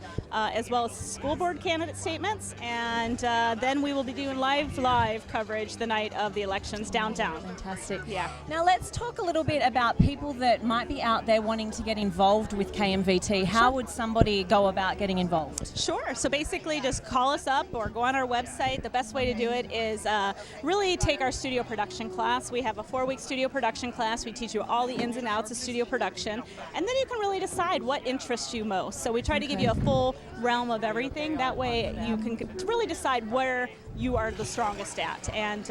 as well as school board candidate statements, and then we will be doing live coverage the night of the elections downtown. Fantastic. Yeah. Now let's talk a little bit about people that might be out there wanting to get involved with KMVT. How would somebody go about getting involved? Sure. So basically just call us up or go on our website. The best way to do it is really take our studio production class. We have a 4-week studio production class. We teach you all the ins and outs of studio production, and then you can really decide what interests you most. So we try to give you a full realm of everything. That way you can really decide where you are the strongest at, and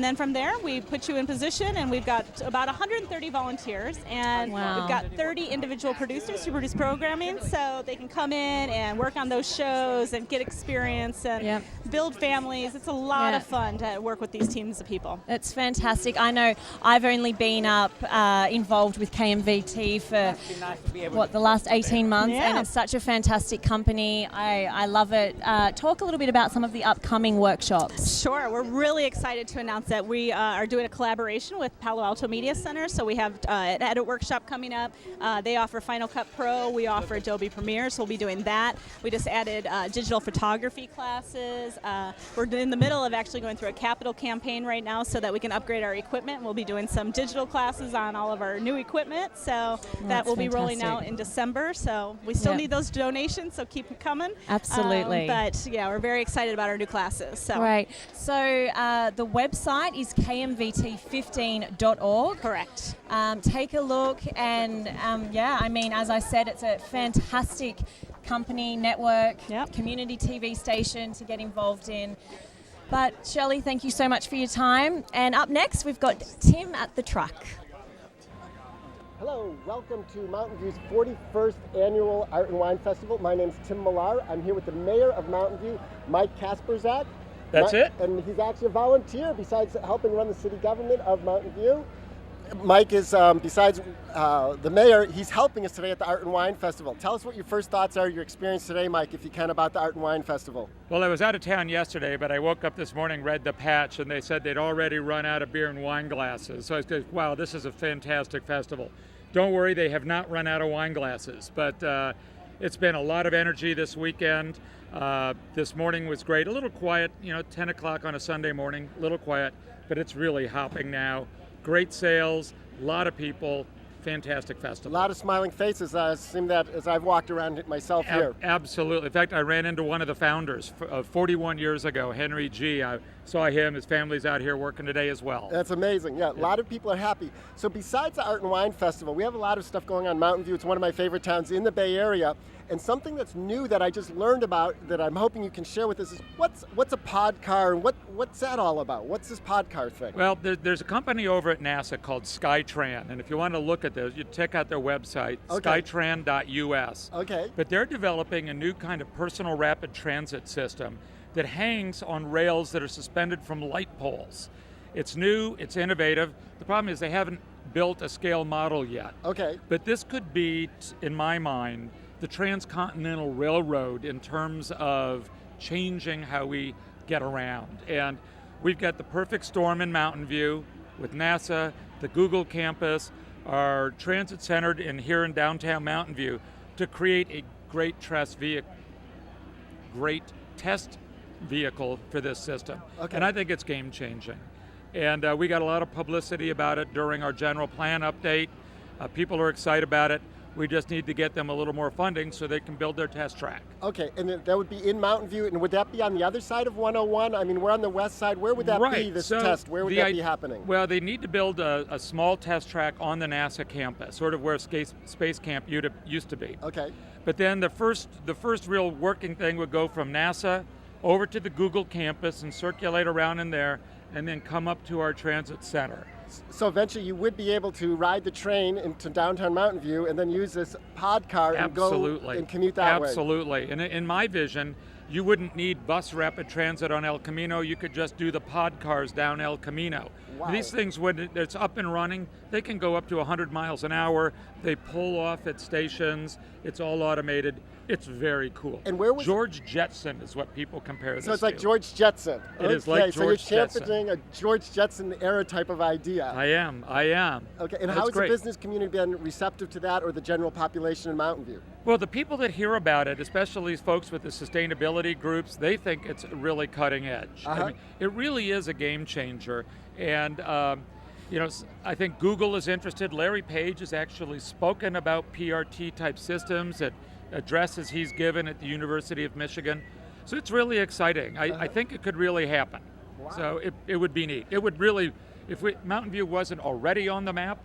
then from there we put you in position, and we've got about 130 volunteers, and we've got 30 individual producers who produce programming, so they can come in and work on those shows and get experience and build families. It's a lot of fun to work with these teams of people. It's fantastic. I know I've only been involved with KMVT for the last 18 months, and it's such a fantastic company. I love it. Talk a little bit about some of the upcoming workshops. Sure. We're really excited to announce that we are doing a collaboration with Palo Alto Media Center. So we have an edit workshop coming up. They offer Final Cut Pro. We offer Adobe Premiere, so we'll be doing that. We just added digital photography classes. We're in the middle of actually going through a capital campaign right now so that we can upgrade our equipment. We'll be doing some digital classes on all of our new equipment. So that will be rolling out in December. So we still need those donations, so keep them coming. Absolutely. But yeah, we're very excited about our new classes. So. Great. So the website is kmvt15.org. Correct. Take a look, and I mean, as I said, it's a fantastic company, network, community TV station to get involved in. But Shelly, thank you so much for your time. And up next, we've got Tim at the truck. Hello, welcome to Mountain View's 41st Annual Art and Wine Festival. My name's Tim Millar. I'm here with the mayor of Mountain View, Mike Casper. That's it. And he's actually a volunteer besides helping run the city government of Mountain View. Mike is, besides the mayor, he's helping us today at the Art and Wine Festival. Tell us what your first thoughts are, your experience today, Mike, if you can, about the Art and Wine Festival. Well, I was out of town yesterday, but I woke up this morning, read the patch, and they said they'd already run out of beer and wine glasses. So I said, wow, this is a fantastic festival. Don't worry, they have not run out of wine glasses, but it's been a lot of energy this weekend. This morning was great, a little quiet, 10 o'clock on a Sunday morning, a little quiet, but it's really hopping now. Great sales, a lot of people, fantastic festival. A lot of smiling faces. I've seen that as I've walked around it myself here. Absolutely. In fact, I ran into one of the founders 41 years ago, Henry G. I saw him, his family's out here working today as well. That's amazing. Yeah, a lot of people are happy. So besides the Art and Wine Festival, we have a lot of stuff going on in Mountain View. It's one of my favorite towns in the Bay Area. And something that's new that I just learned about that I'm hoping you can share with us is what's a pod car, and what's that all about? What's this pod car thing? Well, there's a company over at NASA called Skytran, and if you want to look at those, you check out their website, skytran.us. Okay. But they're developing a new kind of personal rapid transit system that hangs on rails that are suspended from light poles. It's new, it's innovative. The problem is they haven't built a scale model yet. Okay. But this could be, in my mind, the transcontinental railroad in terms of changing how we get around. And we've got the perfect storm in Mountain View with NASA, the Google campus, our transit center here in downtown Mountain View to create a great test vehicle for this system. Okay. And I think it's game changing. And we got a lot of publicity about it during our general plan update. People are excited about it. We just need to get them a little more funding so they can build their test track. Okay, and that would be in Mountain View, and would that be on the other side of 101? I mean, we're on the west side. Where would that be, this test? Where would that be happening? Well, they need to build a small test track on the NASA campus, sort of where Space Camp used to be. Okay. But then the first real working thing would go from NASA over to the Google campus and circulate around in there, and then come up to our transit center. So eventually you would be able to ride the train into downtown Mountain View and then use this pod car and go and commute that way. Absolutely. And in my vision, you wouldn't need bus rapid transit on El Camino. You could just do the pod cars down El Camino. Wow. These things, when it's up and running, they can go up to 100 miles an hour. They pull off at stations. It's all automated. It's very cool. And where was George Jetson is what people compare this to. So it's like George Jetson. It is like George so you're Jetson. championing a George Jetson era type of idea. I am. Okay, and That's how has great. the business community been receptive to that, or the general population in Mountain View? Well, the people that hear about it, especially folks with the sustainability groups, they think it's really cutting edge. I mean, it really is a game changer. And, you know, I think Google is interested. Larry Page has actually spoken about PRT type systems at addresses he's given at the University of Michigan. So it's really exciting. I think it could really happen. Wow. So it would be neat. It would really, if Mountain View wasn't already on the map,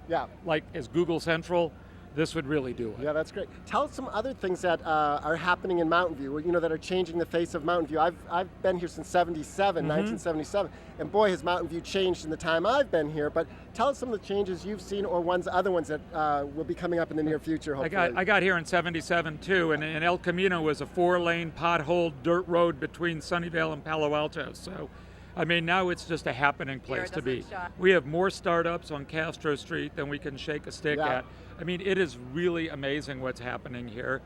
like as Google Central, this would really do it. Yeah, that's great. Tell us some other things that are happening in Mountain View, you know, that are changing the face of Mountain View. I've been here since 1977, and boy, has Mountain View changed in the time I've been here. But tell us some of the changes you've seen, or other ones that will be coming up in the near future, hopefully. I got here in 77 too, and El Camino was a 4-lane potholed dirt road between Sunnyvale and Palo Alto. So, I mean, now it's just a happening place to be. We have more startups on Castro Street than we can shake a stick at. I mean, it is really amazing what's happening here.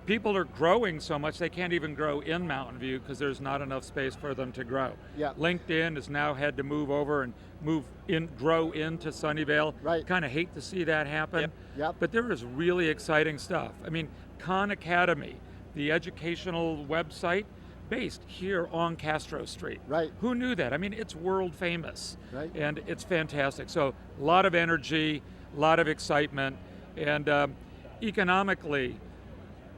People are growing so much they can't even grow in Mountain View because there's not enough space for them to grow. LinkedIn has now had to move over and grow into Sunnyvale. Kind of hate to see that happen. But there is really exciting stuff. I mean, Khan Academy, the educational website, based here on Castro Street. Who knew that? I mean, it's world famous. And it's fantastic. So a lot of energy, a lot of excitement, and economically,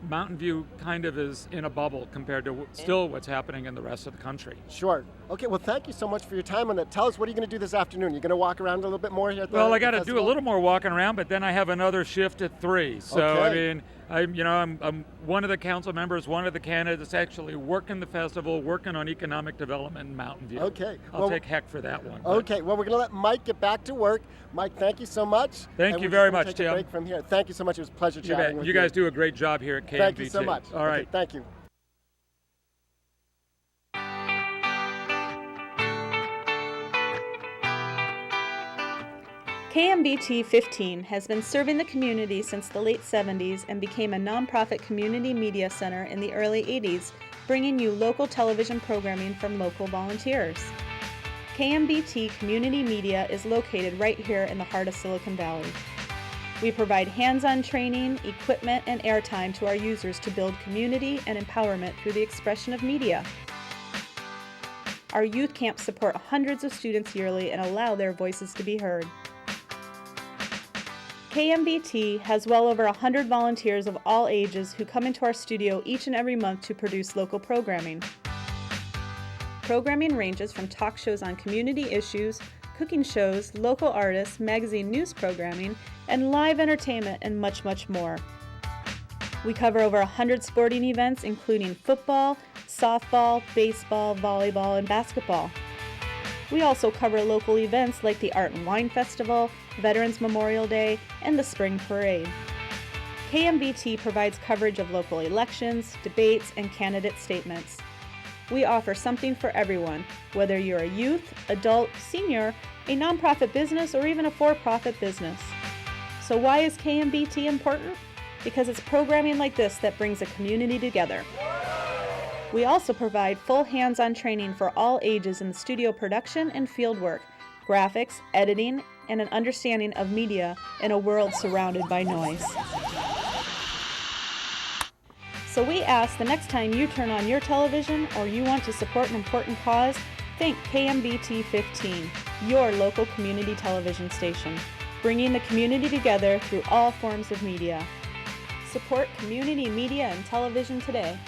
Mountain View kind of is in a bubble compared to still what's happening in the rest of the country. Sure. Okay, well, thank you so much for your time on that. Tell us, what are you going to do this afternoon? You're going to walk around a little bit more here at the Well, I got to do a festival? little more walking around, but then I have another shift at 3. So, Okay. I mean, I'm one of the council members, one of the candidates actually working the festival, working on economic development in Mountain View. Okay. I'll take heck for that one. Okay, well, we're going to let Mike get back to work. Mike, thank you so much. Thank And you we're very just gonna much, take a Tim. break from here. Thank you so much. It was a pleasure You chatting bet. with You guys do a great job here at KMVT. Thank you so much. All right. Okay, thank you. KMVT 15 has been serving the community since the late 70s and became a nonprofit community media center in the early 80s, bringing you local television programming from local volunteers. KMVT Community Media is located right here in the heart of Silicon Valley. We provide hands-on training, equipment, and airtime to our users to build community and empowerment through the expression of media. Our youth camps support hundreds of students yearly and allow their voices to be heard. KMVT has well over 100 volunteers of all ages who come into our studio each and every month to produce local programming. Programming ranges from talk shows on community issues, cooking shows, local artists, magazine news programming, and live entertainment, and much, much more. We cover over 100 sporting events, including football, softball, baseball, volleyball, and basketball. We also cover local events like the Art and Wine Festival, Veterans Memorial Day, and the Spring Parade. KMVT provides coverage of local elections, debates, and candidate statements. We offer something for everyone, whether you're a youth, adult, senior, a nonprofit business, or even a for-profit business. So why is KMVT important? Because it's programming like this that brings a community together. We also provide full hands-on training for all ages in studio production and field work, graphics, editing, and an understanding of media in a world surrounded by noise. So we ask the next time you turn on your television or you want to support an important cause, think KMVT 15, your local community television station, bringing the community together through all forms of media. Support community media and television today.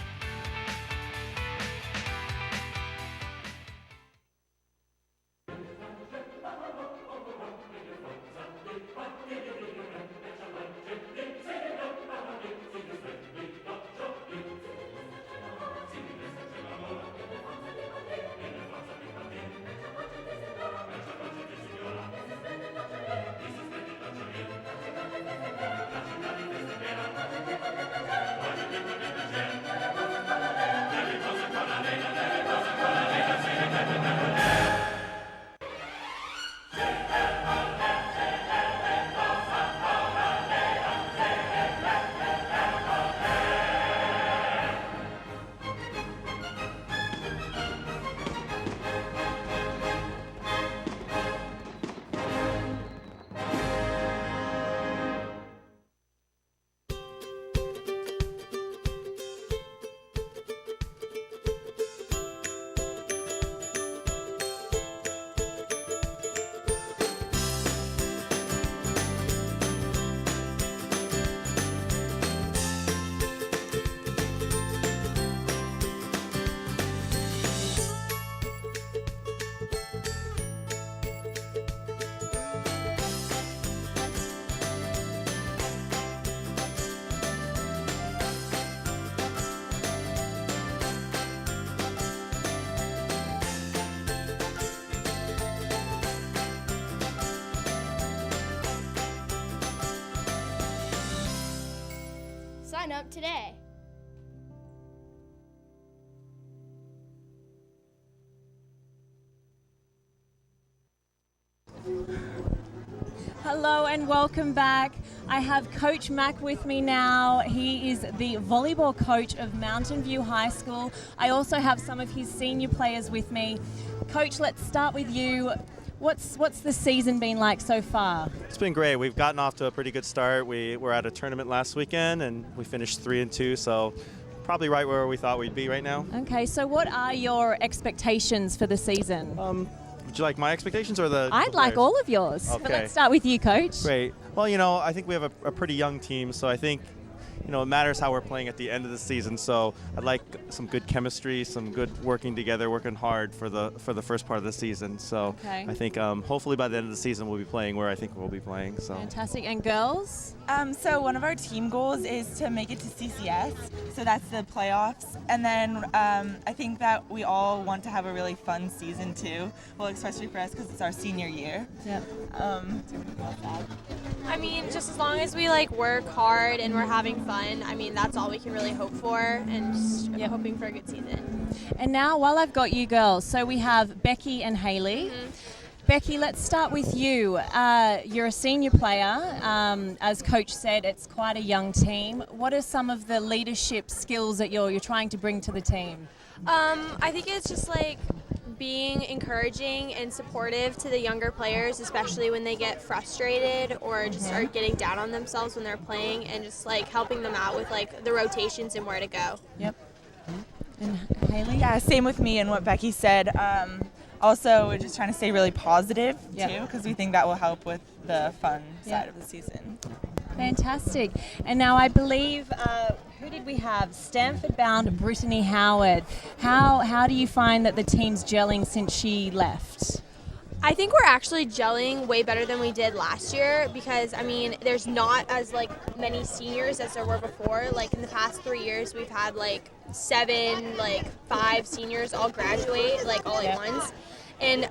sign up today. Hello and welcome back. I have Coach Mac with me now. He is the volleyball coach of Mountain View High School. I also have some of his senior players with me. Coach, let's start with you. What's the season been like so far? It's been great. We've gotten off to a pretty good start. We were at a tournament last weekend and we finished 3-2, so probably right where we thought we'd be right now. Okay, so what are your expectations for the season? Would you like my expectations or the I'd like all of yours. Okay. But let's start with you, Coach. Great. Well, I think we have a pretty young team, so I think it matters how we're playing at the end of the season. So I'd like some good chemistry, some good working together, working hard for the first part of the season. So Okay. I think hopefully by the end of the season we'll be playing where I think we'll be playing. So Fantastic. And girls? So one of our team goals is to make it to CCS, so that's the playoffs. And then I think that we all want to have a really fun season too, well, especially for us because it's our senior year. Yep. I mean, just as long as we work hard and we're having fun, I mean, that's all we can really hope for, and just hoping for a good season. And now, while I've got you girls, so we have Becky and Haley. Becky, let's start with you. You're a senior player. As Coach said, it's quite a young team. What are some of the leadership skills that you're trying to bring to the team? I think it's just being encouraging and supportive to the younger players, especially when they get frustrated or just start getting down on themselves when they're playing, and just helping them out with the rotations and where to go. Yep. And Haley? Yeah, same with me and what Becky said. Also, we're just trying to stay really positive too, because we think that will help with the fun side of the season. Fantastic. And now I believe, who did we have? Stanford-bound Brittany Howard. How do you find that the team's gelling since she left? I think we're actually gelling way better than we did last year because, I mean, there's not as many seniors as there were before. In the past 3 years, we've had 5 seniors all graduate all at once. And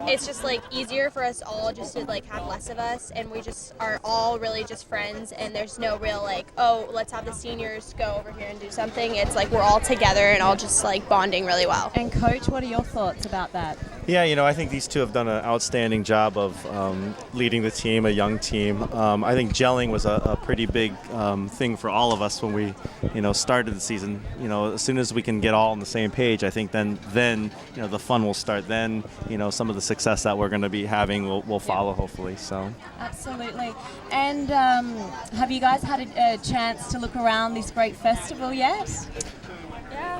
it's just easier for us all just to have less of us, and we just are all really just friends, and there's no real oh, let's have the seniors go over here and do something. It's we're all together and all just bonding really well. And Coach, what are your thoughts about that? Yeah, I think these two have done an outstanding job of leading the team, a young team. I think gelling was a pretty big thing for all of us when we, started the season. As soon as we can get all on the same page, I think then the fun will start. Then, some of the success that we're going to be having will follow, hopefully. So. Absolutely. And have you guys had a chance to look around this great festival yet?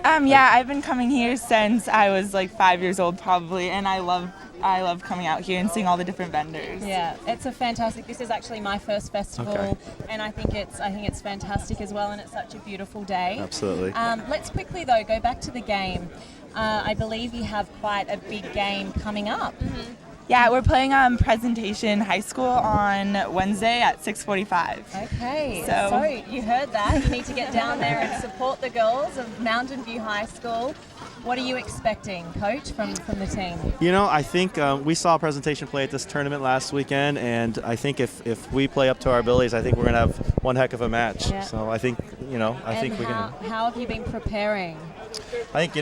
Yeah, I've been coming here since I was 5 years old probably, and I love coming out here and seeing all the different vendors. Yeah, it's a fantastic. This is actually my first festival, and I think it's fantastic as well, and it's such a beautiful day. Absolutely. Let's quickly though go back to the game. I believe you have quite a big game coming up. Mm-hmm. Yeah, we're playing Presentation High School on Wednesday at 6:45. Okay, so you heard that. You need to get down there and support the girls of Mountain View High School. What are you expecting, Coach, from the team? I think we saw Presentation play at this tournament last weekend, and I think if we play up to our abilities, I think we're going to have one heck of a match. Yeah. So I think, I think we can. How have you been preparing? I think,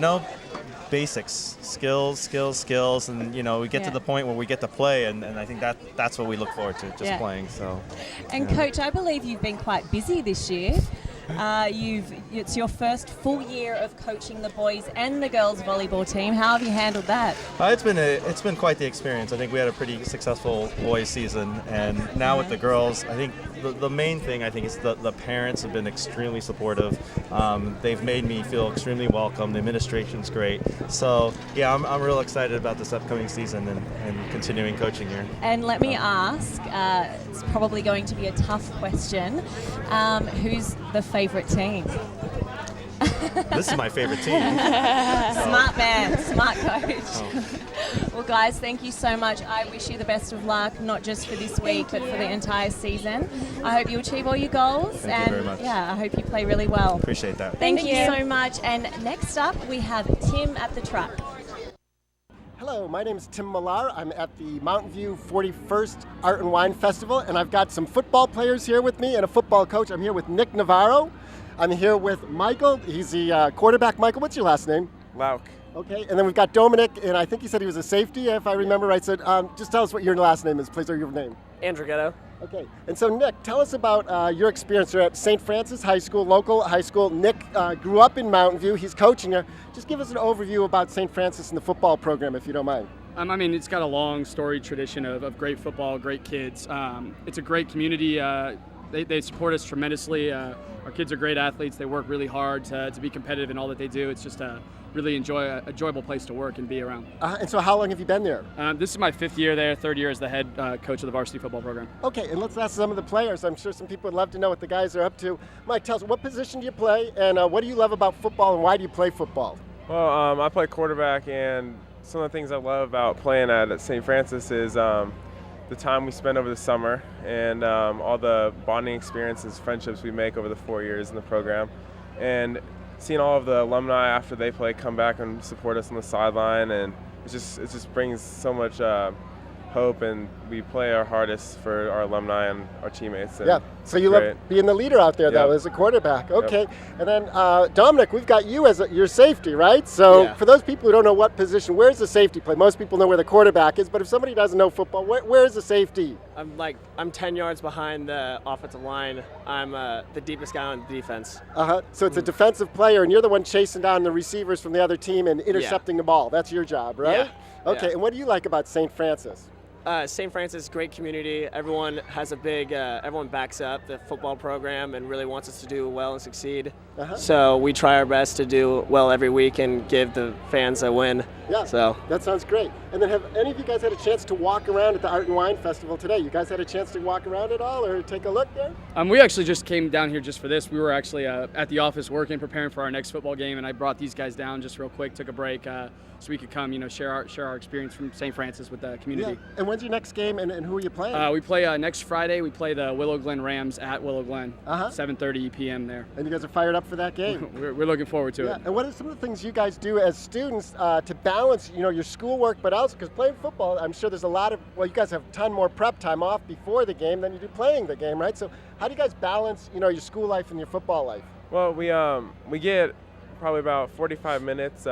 basics, skills, and we get to the point where we get to play, and I think that's what we look forward to, just playing. So. And Coach, I believe you've been quite busy this year. It's your first full year of coaching the boys and the girls volleyball team. How have you handled that? It's been quite the experience. I think we had a pretty successful boys season, and now with the girls, I think the main thing is the parents have been extremely supportive. They've made me feel extremely welcome. The administration's great. So yeah, I'm real excited about this upcoming season and continuing coaching here. And let me ask, it's probably going to be a tough question. Who's the favorite team? This is my favorite team. Smart man, smart coach. Well, guys, thank you so much. I wish you the best of luck, not just for this week, but for the entire season. I hope you achieve all your goals. Thank you very much. Yeah, I hope you play really well. Appreciate that. Thank you so much. And next up, we have Tim at the truck. Hello, my name is Tim Millar. I'm at the Mountain View 41st Art and Wine Festival, and I've got some football players here with me and a football coach. I'm here with Nick Navarro. I'm here with Michael. He's the quarterback. Michael, what's your last name? Lauk. Okay, and then we've got Dominic, and I think he said he was a safety, if I remember right. So just tell us what your last name is, please, or your name. Andrew Ghetto. Okay, and so Nick, tell us about your experience. You're at St. Francis High School, local high school. Nick grew up in Mountain View. He's coaching you. Just give us an overview about St. Francis and the football program, if you don't mind. I mean, it's got a long storied tradition of great football, great kids. It's a great community. They support us tremendously. Our kids are great athletes. They work really hard to be competitive in all that they do. It's just a really enjoyable place to work and be around. And so how long have you been there? This is my 5th year there, 3rd year as the head coach of the varsity football program. Okay, and let's ask some of the players. I'm sure some people would love to know what the guys are up to. Mike, tell us, what position do you play, and what do you love about football, and why do you play football? Well, I play quarterback, and some of the things I love about playing at St. Francis is the time we spend over the summer and all the bonding experiences, friendships we make over the 4 years in the program. And seeing all of the alumni after they play come back and support us on the sideline, and it just brings so much hope, and we play our hardest for our alumni and our teammates. And yeah, so you love being the leader out there, though, as a quarterback. Okay, and then Dominic, we've got you as your safety, right? So for those people who don't know what position, where's the safety play? Most people know where the quarterback is, but if somebody doesn't know football, where's the safety? I'm 10 yards behind the offensive line. I'm the deepest guy on defense. So it's a defensive player, and you're the one chasing down the receivers from the other team and intercepting the ball. That's your job, right? Yeah. Okay, and what do you like about St. Francis? St. Francis, great community. Everyone has everyone backs up the football program and really wants us to do well and succeed. So we try our best to do well every week and give the fans a win. Yeah, so that sounds great. And then have any of you guys had a chance to walk around at the Art and Wine Festival today? You guys had a chance to walk around at all or take a look there? We actually just came down here just for this. We were actually at the office working, preparing for our next football game, and I brought these guys down just real quick, took a break, so we could come, share our experience from St. Francis with the community. Yeah. And when's your next game, and who are you playing? We play next Friday. We play the Willow Glen Rams at Willow Glen, 7:30 p.m. there. And you guys are fired up for that game? We're looking forward to it. And what are some of the things you guys do as students to balance, your schoolwork, but also because playing football, I'm sure there's a lot of, you guys have a ton more prep time off before the game than you do playing the game, right? So how do you guys balance, your school life and your football life? Well, we get probably about 45 minutes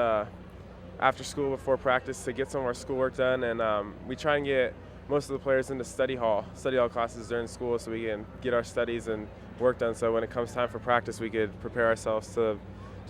after school before practice to get some of our schoolwork done, and we try and get most of the players into study hall classes during school so we can get our studies and work done, so when it comes time for practice we could prepare ourselves to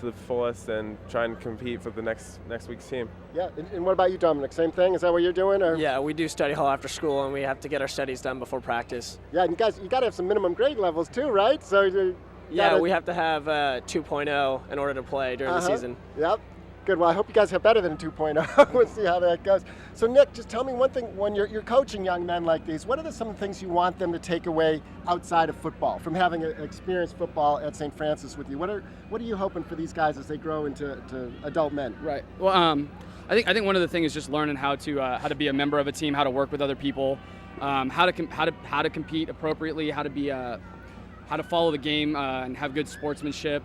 the fullest and try and compete for the next week's team. Yeah, and what about you, Dominic? Same thing? Is that what you're doing? Or? Yeah, we do study hall after school, and we have to get our studies done before practice. Yeah, and you got to have some minimum grade levels too, right? So we have to have 2.0 in order to play during the season. Yep. Good. Well, I hope you guys have better than 2.0. We'll see how that goes. So, Nick, just tell me one thing. When you're coaching young men like these, what are some things you want them to take away outside of football from having experienced football at St. Francis with you? What are you hoping for these guys as they grow into adult men? Right. Well, I think one of the things is just learning how to be a member of a team, how to work with other people, how to compete appropriately, how to follow the game and have good sportsmanship.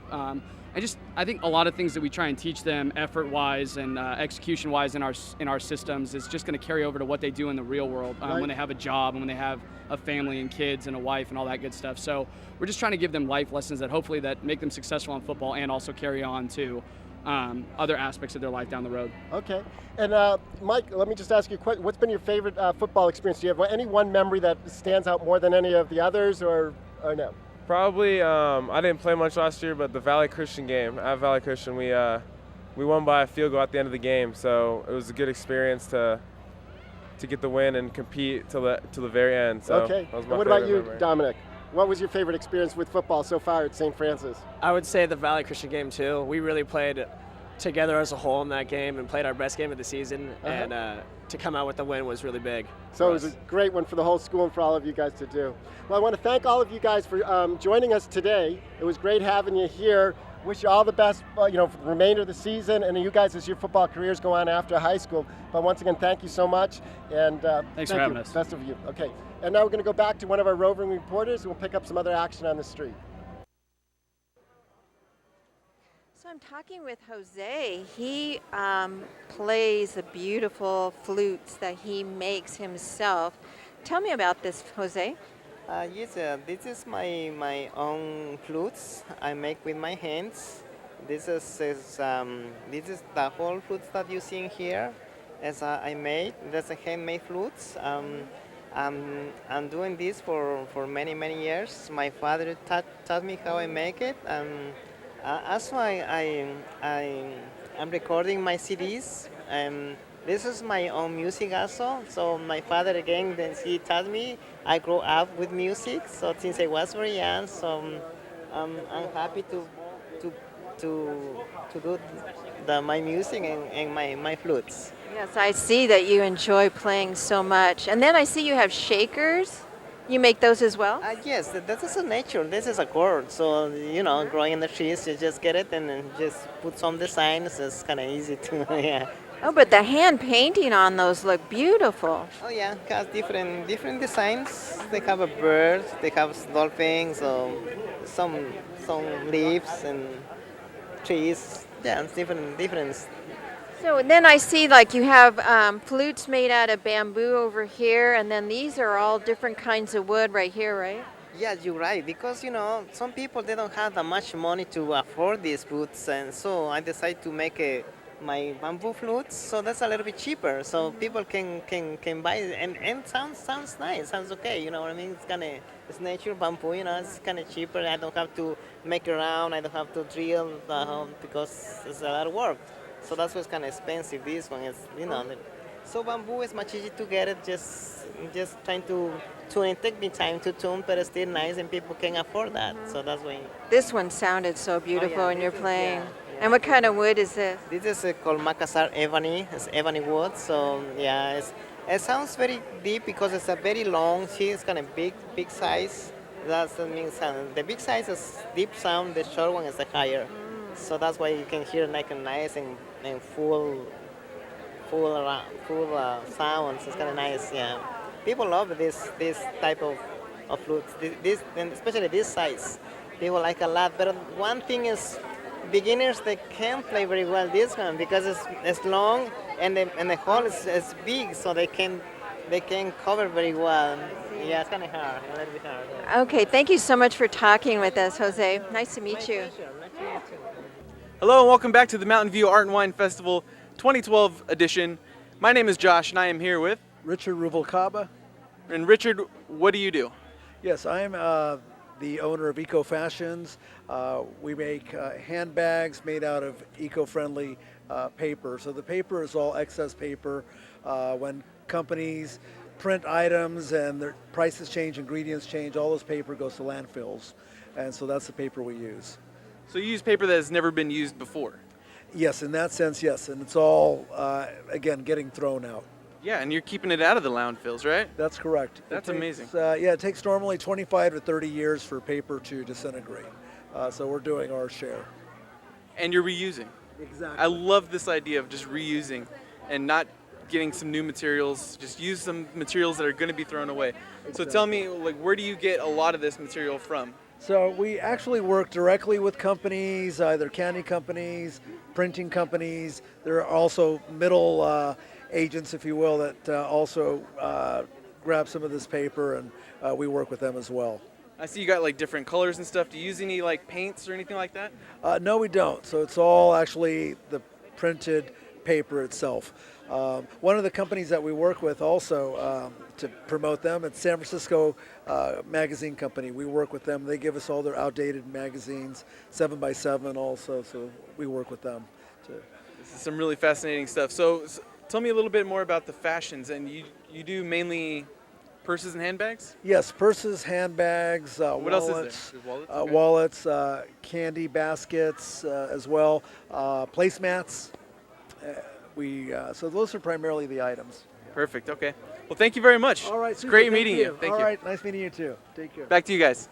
I think a lot of things that we try and teach them effort-wise and execution-wise in our systems is just going to carry over to what they do in the real world when they have a job and when they have a family and kids and a wife and all that good stuff. So we're just trying to give them life lessons that hopefully that make them successful in football and also carry on to other aspects of their life down the road. Okay. And Mike, let me just ask you a question. What's been your favorite football experience? Do you have any one memory that stands out more than any of the others or no? Probably, I didn't play much last year, but the Valley Christian game. At Valley Christian, we won by a field goal at the end of the game, so it was a good experience to get the win and compete till the very end. So okay. That was my what about you, memory. Dominic? What was your favorite experience with football so far at St. Francis? I would say the Valley Christian game too. We really played together as a whole in that game and played our best game of the season, and to come out with the win was really big. So it was a great one for the whole school and for all of you guys to do. Well, I want to thank all of you guys for joining us today. It was great having you here. Wish you all the best, for the remainder of the season, and you guys as your football careers go on after high school. But once again, thank you so much, and thanks for having us. Best of you. Okay, and now we're going to go back to one of our roving reporters, and we'll pick up some other action on the street. So I'm talking with Jose. He plays the beautiful flutes that he makes himself. Tell me about this, Jose. Yes, this is my own flutes I make with my hands. This is the whole flutes that you see here. As I made, that's a handmade flutes. I'm doing this for many years. My father taught me how I make it. Also, I'm recording my CDs. This is my own music also. So my father again, then he taught me. I grew up with music. So since I was very young, so I'm happy to do my music and my flutes. Yes, I see that you enjoy playing so much. And then I see you have shakers. You make those as well? Yes, that is a nature. This is a gourd. So, growing in the trees, you just get it and then just put some designs. It's kind of easy to, yeah. Oh, but the hand painting on those look beautiful. Oh, yeah, has different designs. They have a bird, they have dolphins, so some leaves and trees. Yeah, it's different. So then I see like you have flutes made out of bamboo over here, and then these are all different kinds of wood right here, right? Yeah, you're right, because some people they don't have that much money to afford these flutes, and so I decided to make my bamboo flutes, so that's a little bit cheaper, so people can buy it, and sounds nice, sounds okay, you know what I mean? It's natural bamboo, it's kind of cheaper. I don't have to make around, I don't have to drill because it's a lot of work. So that's what's kind of expensive. This one is, So bamboo is much easier to get it. Just trying to tune it. Take me time to tune, but it's still nice, and people can afford that. So that's why. This one sounded so beautiful when you're playing. And what kind of wood is this? This is called Makassar ebony. It's ebony wood. So yeah, it sounds very deep because it's a very long. It's kind of big size. That means the big size is deep sound. The short one is the higher. So that's why you can hear like a nice and full sounds. It's kind of nice, yeah. People love this type of flutes. This and especially this size, people like a lot. But one thing is, beginners they can't play very well this one because it's long and the hole is big, so they can cover very well. Yeah, it's kind of hard, a little bit hard. Okay, thank you so much for talking with us, Jose. Nice to meet you. Hello and welcome back to the Mountain View Art and Wine Festival 2012 edition. My name is Josh and I am here with Richard Ruvalcaba. And Richard, what do you do? Yes, I am the owner of Eco Fashions. We make handbags made out of eco-friendly paper. So the paper is all excess paper. When companies print items and their prices change, ingredients change, all this paper goes to landfills. And so that's the paper we use. So you use paper that has never been used before? Yes, in that sense, yes. And it's all, again, getting thrown out. Yeah, and you're keeping it out of the landfills, right? That's correct. That's amazing. Yeah, it takes normally 25 to 30 years for paper to disintegrate. So we're doing our share. And you're reusing. Exactly. I love this idea of just reusing and not getting some new materials, just use some materials that are going to be thrown away. Exactly. So tell me, where do you get a lot of this material from? So we actually work directly with companies, either candy companies, printing companies. There are also middle agents, if you will, that also grab some of this paper, and we work with them as well. I see you got different colors and stuff. Do you use any paints or anything like that? No, we don't. So it's all actually the printed paper itself. One of the companies that we work with also to promote them, it's San Francisco Magazine Company. We work with them. They give us all their outdated magazines, 7x7 also, so we work with them too. This is some really fascinating stuff. So tell me a little bit more about the fashions, and you do mainly purses and handbags? Yes, purses, handbags, what wallets, else is there? wallets, candy baskets as well, placemats. So those are primarily the items. Perfect. Okay. Well, thank you very much. All right. It's great meeting you. Thank you. All right. Nice meeting you too. Take care. Back to you guys.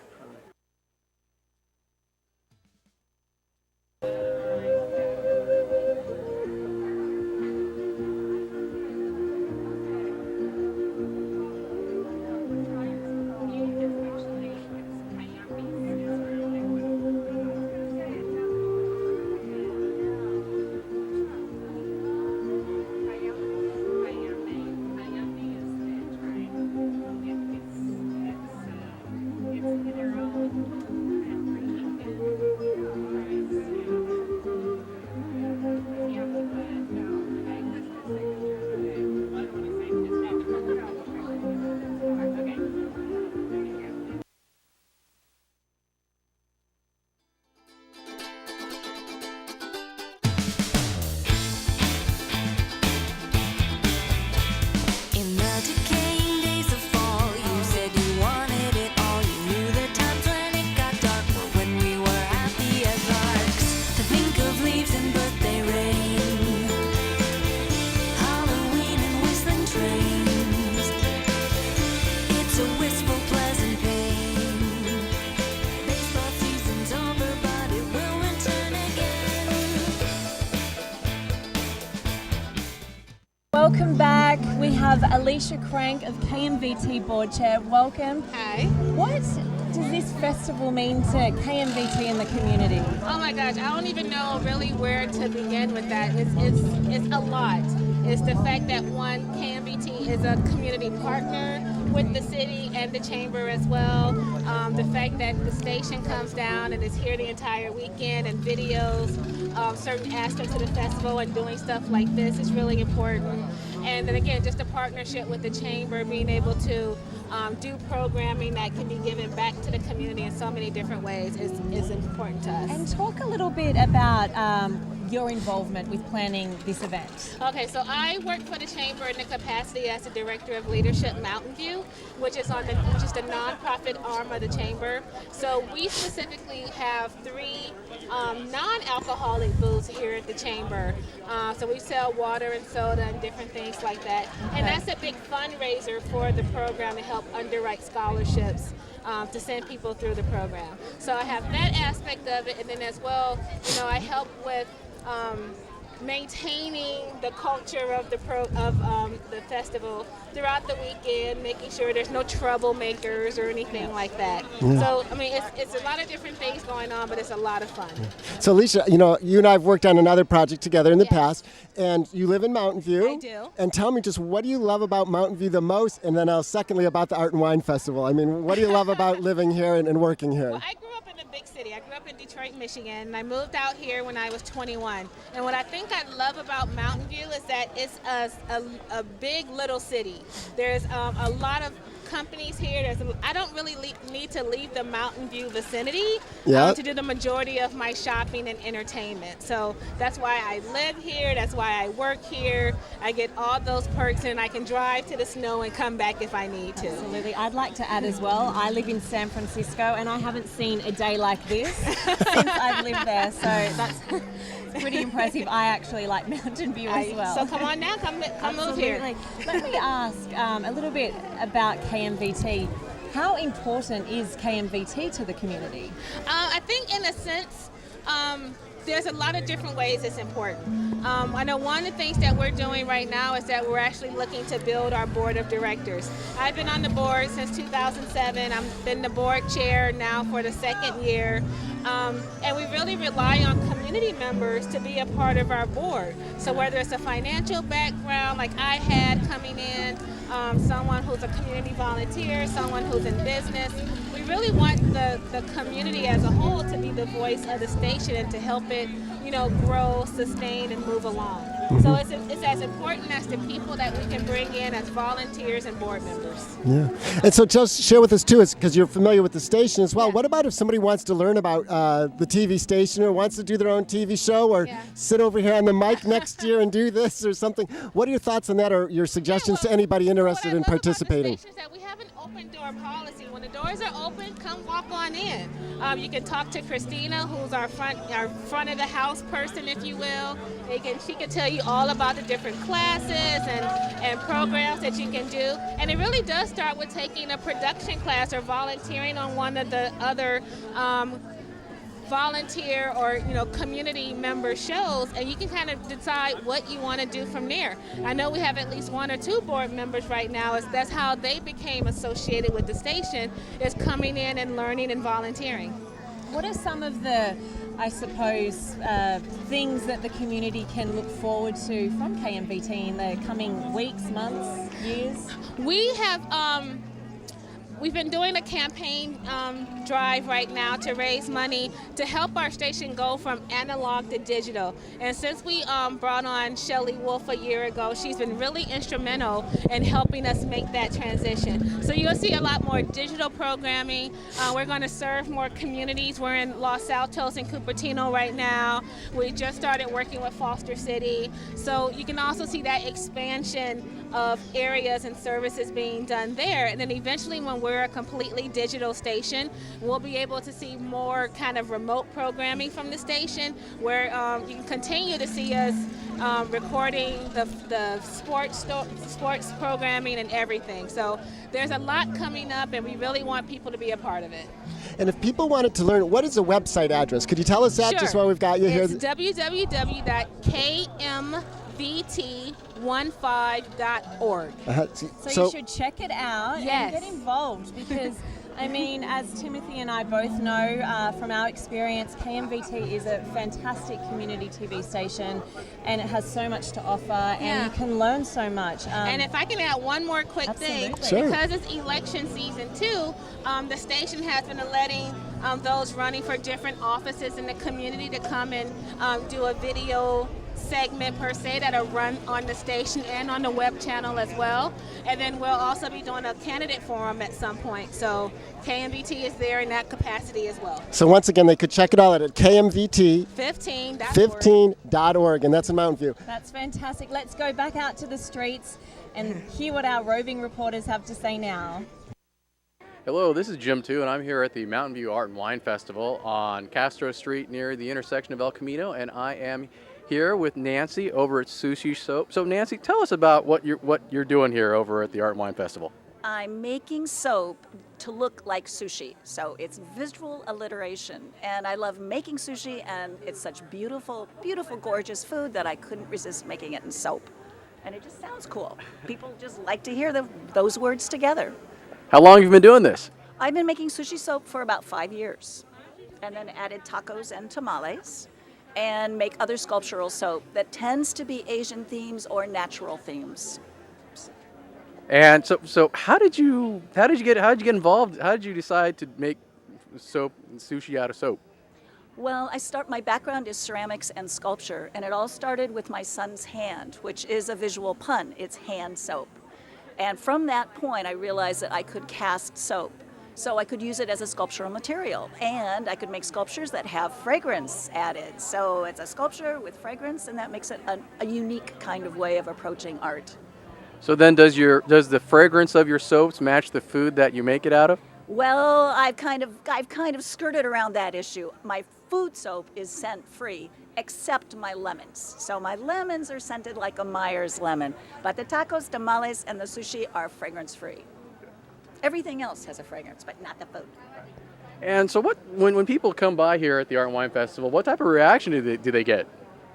have Alicia Crank of KMVT Board Chair. Welcome. Hi. What does this festival mean to KMVT and the community? Oh my gosh, I don't even know really where to begin with that. It's a lot. It's the fact that one, KMVT is a community partner with the city and the chamber as well. The fact that the station comes down and is here the entire weekend and videos certain aspects of the festival and doing stuff like this is really important. And then again, just a partnership with the chamber, being able to do programming that can be given back to the community in so many different ways is important to us. And talk a little bit about your involvement with planning this event. Okay, so I work for the chamber in the capacity as the Director of Leadership Mountain View, which is the nonprofit arm of the chamber. So we specifically have 3 non-alcoholic booths here at the chamber. So we sell water and soda and different things like that. And that's a big fundraiser for the program to help underwrite scholarships to send people through the program. So I have that aspect of it, and then as well, I help with maintaining the culture of the festival throughout the weekend, making sure there's no troublemakers or anything like that. Yeah. So I mean, it's a lot of different things going on, but it's a lot of fun. So Alicia, you and I have worked on another project together in the past, and you live in Mountain View. I do. And tell me just, what do you love about Mountain View the most? And then secondly, about the Art and Wine Festival. I mean, what do you love about living here and working here? Well, I grew up in a big city. I grew up in Detroit, Michigan, and I moved out here when I was 21. And what I think I love about Mountain View is that it's a big little city. There's a lot of companies here. I don't really need to leave the Mountain View vicinity to do the majority of my shopping and entertainment. So that's why I live here. That's why I work here. I get all those perks, and I can drive to the snow and come back if I need to. Absolutely. I'd like to add as well, I live in San Francisco, and I haven't seen a day like this since I've lived there. So that's pretty impressive. I actually like Mountain View as well. So come on now, come move here. Let me ask a little bit about KMVT. How important is KMVT to the community? I think in a sense, there's a lot of different ways it's important. I know one of the things that we're doing right now is that we're actually looking to build our board of directors. I've been on the board since 2007. I've been the board chair now for the 2nd year. And we really rely on community members to be a part of our board. So whether it's a financial background like I had coming in, someone who's a community volunteer, someone who's in business, we really want the community as a whole to be the voice of the station and to help it, grow, sustain, and move along. So it's as important as the people that we can bring in as volunteers and board members. Yeah. And so just share with us too, because you're familiar with the station as well. What about if somebody wants to learn about the TV station or wants to do their own TV show or sit over here on the mic next year and do this or something? What are your thoughts on that or your suggestions to anybody interested in participating? We have an open door policy. When the doors are open, come walk on in. You can talk to Christina, who's our front of the house person, if you will. She can tell you all about the different classes and programs that you can do. And it really does start with taking a production class or volunteering on one of the other volunteer or community member shows, and you can kind of decide what you want to do from there. I know we have at least 1 or 2 board members right now. That's how they became associated with the station, is coming in and learning and volunteering. What are some of the, I suppose, things that the community can look forward to from KMVT in the coming weeks, months, years? We have we've been doing a campaign drive right now to raise money to help our station go from analog to digital. And since we brought on Shelly Wolf a year ago, she's been really instrumental in helping us make that transition. So you'll see a lot more digital programming. We're going to serve more communities. We're in Los Altos and Cupertino right now. We just started working with Foster City. So you can also see that expansion of areas and services being done there. And then eventually when we're a completely digital station, we'll be able to see more kind of remote programming from the station where you can continue to see us recording the sports programming and everything. So there's a lot coming up and we really want people to be a part of it. And if people wanted to learn, what is the website address? Could you tell us that just while we've got you here? It's www.kmvt.org. KMVT15.org. So you should check it out Yes. and get involved because, I mean, as Timothy and I both know from our experience, KMVT is a fantastic community TV station and it has so much to offer and you can learn so much. And if I can add one more quick thing, Sure. because it's election season too, the station has been letting those running for different offices in the community to come and do a video segment per se that'll run on the station and on the web channel as well. And then we'll also be doing a candidate forum at some point. So KMVT is there in that capacity as well. So once again, they could check it out at KMVT15.org, and that's in Mountain View. That's fantastic. Let's go back out to the streets and hear what our roving reporters have to say now. Hello, this is Jim too, and I'm here at the Mountain View Art and Wine Festival on Castro Street near the intersection of El Camino, and I am here with Nancy over at Sushi Soap. So Nancy, tell us about what you're doing here over at the Art and Wine Festival. I'm making soap to look like sushi, so it's visual alliteration, and I love making sushi, and it's such beautiful, beautiful, gorgeous food that I couldn't resist making it in soap. And it just sounds cool. People just like to hear those words together. How long have you been doing this? I've been making sushi soap for about 5 years, and then added tacos and tamales, and make other sculptural soap that tends to be Asian themes or natural themes. And so how did you get involved? How did you decide to make soap and sushi out of soap? Well, my background is ceramics and sculpture, and it all started with my son's hand, which is a visual pun. It's hand soap. And from that point, I realized that I could cast soap. So I could use it as a sculptural material, and I could make sculptures that have fragrance added. So it's a sculpture with fragrance, and that makes it a unique kind of way of approaching art. So then does the fragrance of your soaps match the food that you make it out of? Well, I've kind of skirted around that issue. My food soap is scent-free, except my lemons. So my lemons are scented like a Myers lemon, but the tacos, tamales, and the sushi are fragrance-free. Everything else has a fragrance, but not the food. And so when people come by here at the Art and Wine Festival, what type of reaction do they get?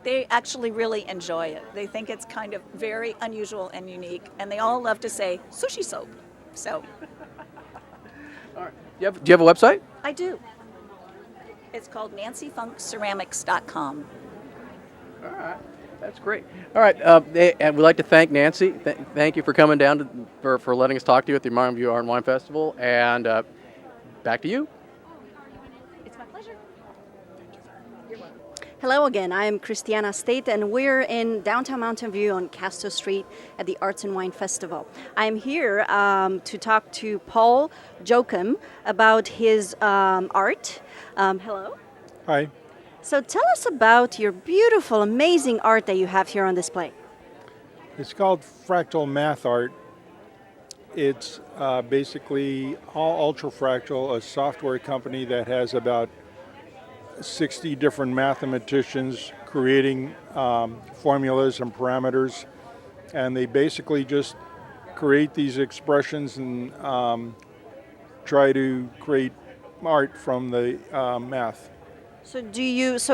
They actually really enjoy it. They think it's kind of very unusual and unique, and they all love to say sushi soap. So. All right. Do you have a website? I do. It's called nancyfunkceramics.com. All right. That's great. All right, and we'd like to thank Nancy. Thank you for coming down for letting us talk to you at the Mountain View Art and Wine Festival. And back to you. It's my pleasure. You're welcome. Hello again. I am Christiana State, and we're in downtown Mountain View on Castro Street at the Arts and Wine Festival. I'm here to talk to Paul Joachim about his art. Hello. Hi. So tell us about your beautiful, amazing art that you have here on display. It's called Fractal Math Art. It's basically all Ultrafractal, a software company that has about 60 different mathematicians creating formulas and parameters. And they basically just create these expressions and try to create art from the math. So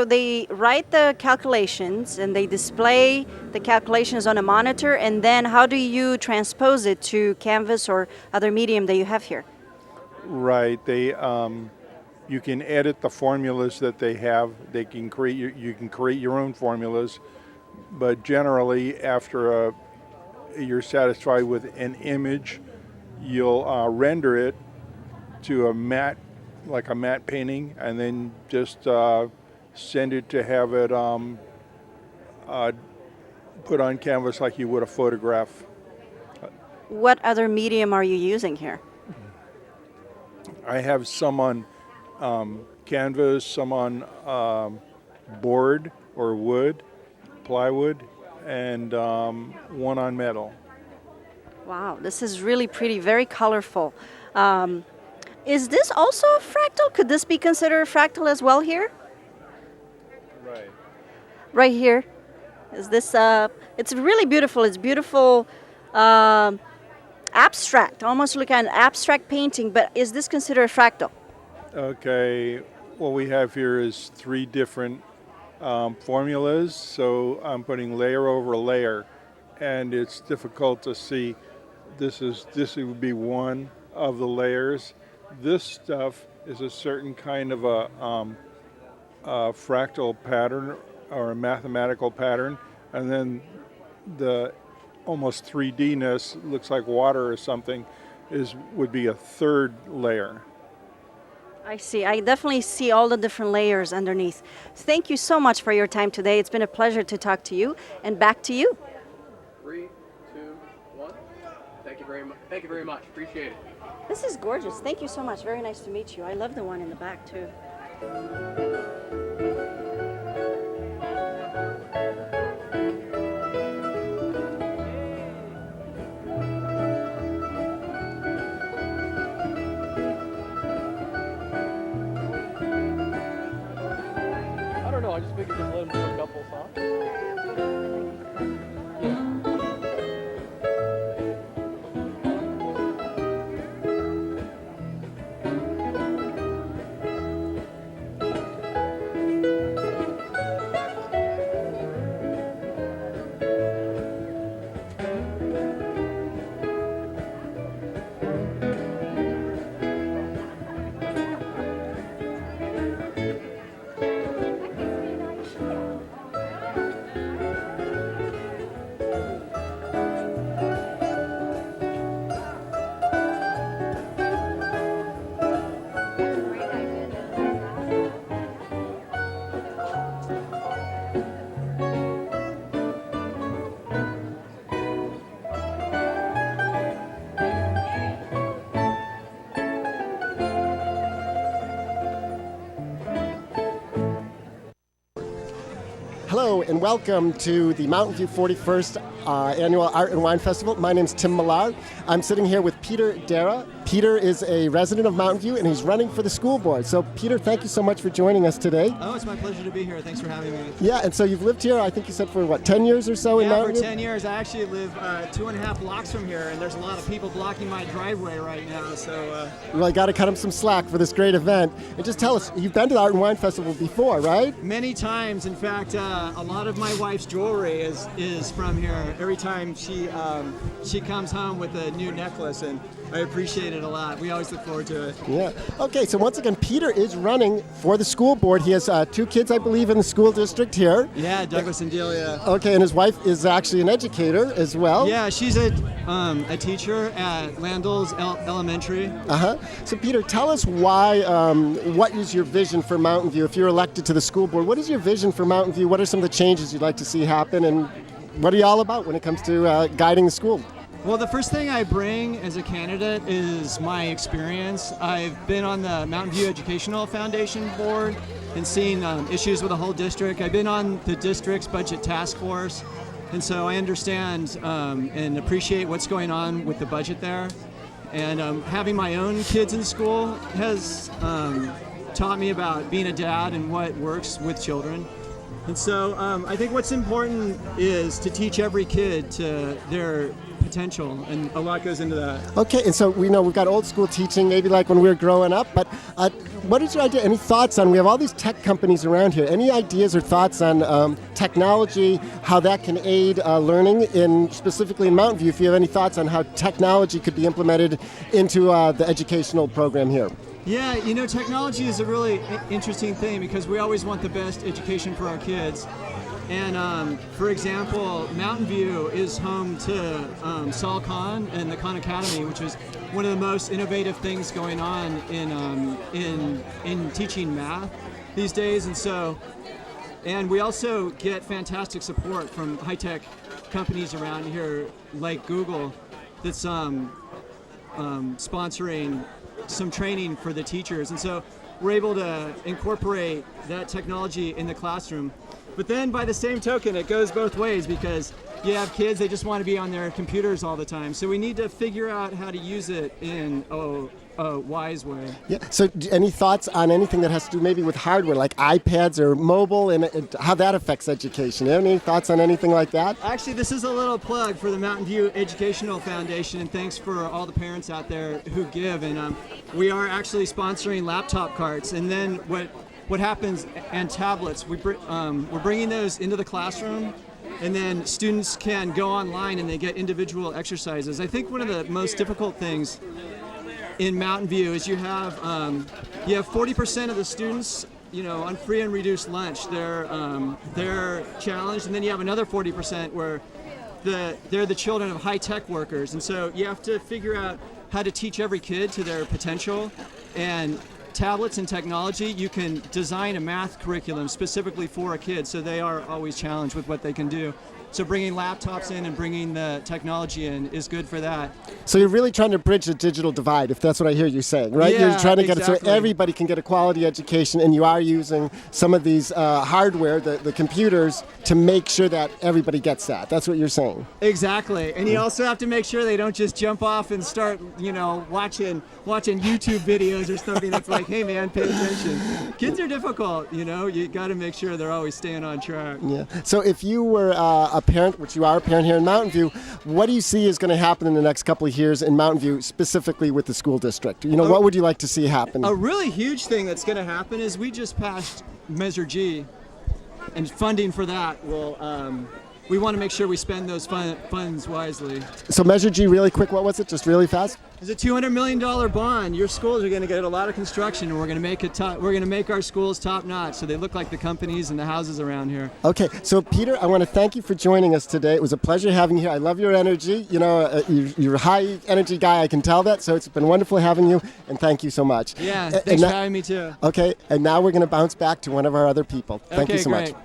they write the calculations and they display the calculations on a monitor, and then how do you transpose it to canvas or other medium that you have here? Right. You can edit the formulas that they have. They can you can create your own formulas, but generally after you're satisfied with an image, you'll render it to a matte, like a matte painting, and then just send it to have it put on canvas like you would a photograph. What other medium are you using here? I have some on canvas, some on board or wood, plywood, and one on metal. Wow, this is really pretty, very colorful. Is this also a fractal? Could this be considered a fractal as well here? Right. Right here. Is this, it's really beautiful. It's beautiful, abstract, almost like an abstract painting, but is this considered a fractal? Okay, what we have here is 3 different formulas, so I'm putting layer over layer, and it's difficult to see. This would be one of the layers. This stuff is a certain kind of a fractal pattern or a mathematical pattern, and then the almost 3D-ness, looks like water or something, would be a third layer. I see. I definitely see all the different layers underneath. Thank you so much for your time today. It's been a pleasure to talk to you. And back to you. 3, 2, 1. Thank you very much. Thank you very much. Appreciate it. This is gorgeous. Thank you so much. Very nice to meet you. I love the one in the back too. I don't know. I just figured just let him do a couple songs. Hello and welcome to the Mountain View 41st Annual Art and Wine Festival. My name's Tim Millar. I'm sitting here with Peter Dara. Peter is a resident of Mountain View and he's running for the school board. So Peter, thank you so much for joining us today. Oh, it's my pleasure to be here. Thanks for having me. Yeah, and so you've lived here, I think you said for what, 10 years or so in Mountain View? Yeah, for 10 years. I actually live 2.5 blocks from here, and there's a lot of people blocking my driveway right now. So, Well, I got to cut him some slack for this great event. And just tell us, you've been to the Art and Wine Festival before, right? many times. In fact, a lot of my wife's jewelry is from here. Every time she comes home with a new necklace, and I appreciate it a lot. We always look forward to it. Yeah. Okay, so once again, Peter is running for the school board. He has 2 kids, I believe, in the school district here. Yeah, Douglas and Delia. Okay, and his wife is actually an educator as well. Yeah, she's a teacher at Landell's Elementary. Uh-huh. So Peter, tell us why, what is your vision for Mountain View? If you're elected to the school board, what is your vision for Mountain View? What are some of the changes you'd like to see happen? And what are you all about when it comes to guiding the school? Well, the first thing I bring as a candidate is my experience. I've been on the Mountain View Educational Foundation board and seen issues with the whole district. I've been on the district's budget task force, and so I understand and appreciate what's going on with the budget there. And having my own kids in school has taught me about being a dad and what works with children. And so I think what's important is to teach every kid to their potential, and a lot goes into that. Okay, and so we know we've got old school teaching, maybe like when we were growing up, but what is your idea? Any thoughts on, we have all these tech companies around here, any ideas or thoughts on technology, how that can aid learning, specifically in Mountain View, if you have any thoughts on how technology could be implemented into the educational program here? Yeah, you know, technology is a really interesting thing because we always want the best education for our kids. And for example, Mountain View is home to Sol Khan and the Khan Academy, which is one of the most innovative things going on in teaching math these days. And we also get fantastic support from high-tech companies around here, like Google, that's sponsoring some training for the teachers. And so we're able to incorporate that technology in the classroom. But then by the same token, it goes both ways because you have kids, they just want to be on their computers all the time. So we need to figure out how to use it in a wise way. Yeah. So any thoughts on anything that has to do maybe with hardware, like iPads or mobile, and how that affects education? You have any thoughts on anything like that? Actually, this is a little plug for the Mountain View Educational Foundation, and thanks for all the parents out there who give. And we are actually sponsoring laptop carts. And then what what happens, and tablets, we're bringing those into the classroom, and then students can go online and they get individual exercises. I think one of the most difficult things in Mountain View is you have 40% of the students, on free and reduced lunch. They're challenged, and then you have another 40% where they're the children of high-tech workers, and so you have to figure out how to teach every kid to their potential. And tablets and technology, you can design a math curriculum specifically for a kid, so they are always challenged with what they can do. So bringing laptops in and bringing the technology in is good for that. So you're really trying to bridge the digital divide, if that's what I hear you saying, right? Yeah, you're trying to get it so exactly. everybody can get a quality education, and you are using some of these hardware, the computers, to make sure that everybody gets that. That's what you're saying. Exactly. And you also have to make sure they don't just jump off and start, watching YouTube videos or something that's like, hey man, pay attention. Kids are difficult, you got to make sure they're always staying on track. Yeah. So if you were a parent, which you are a parent here in Mountain View, what do you see is going to happen in the next couple of years in Mountain View, specifically with the school district? What would you like to see happen? A really huge thing that's going to happen is we just passed Measure G, and funding for that will, we want to make sure we spend those funds wisely. So Measure G, really quick, what was it? Just really fast? It's a $200 million bond. Your schools are going to get a lot of construction, and we're going to make it we're going to make our schools top notch, so they look like the companies and the houses around here. Okay, so Peter, I want to thank you for joining us today. It was a pleasure having you here. I love your energy. You're a high energy guy. I can tell that. So it's been wonderful having you, and thank you so much. Yeah, thanks for having me too. Okay, and now we're going to bounce back to one of our other people. Thank you so great. much.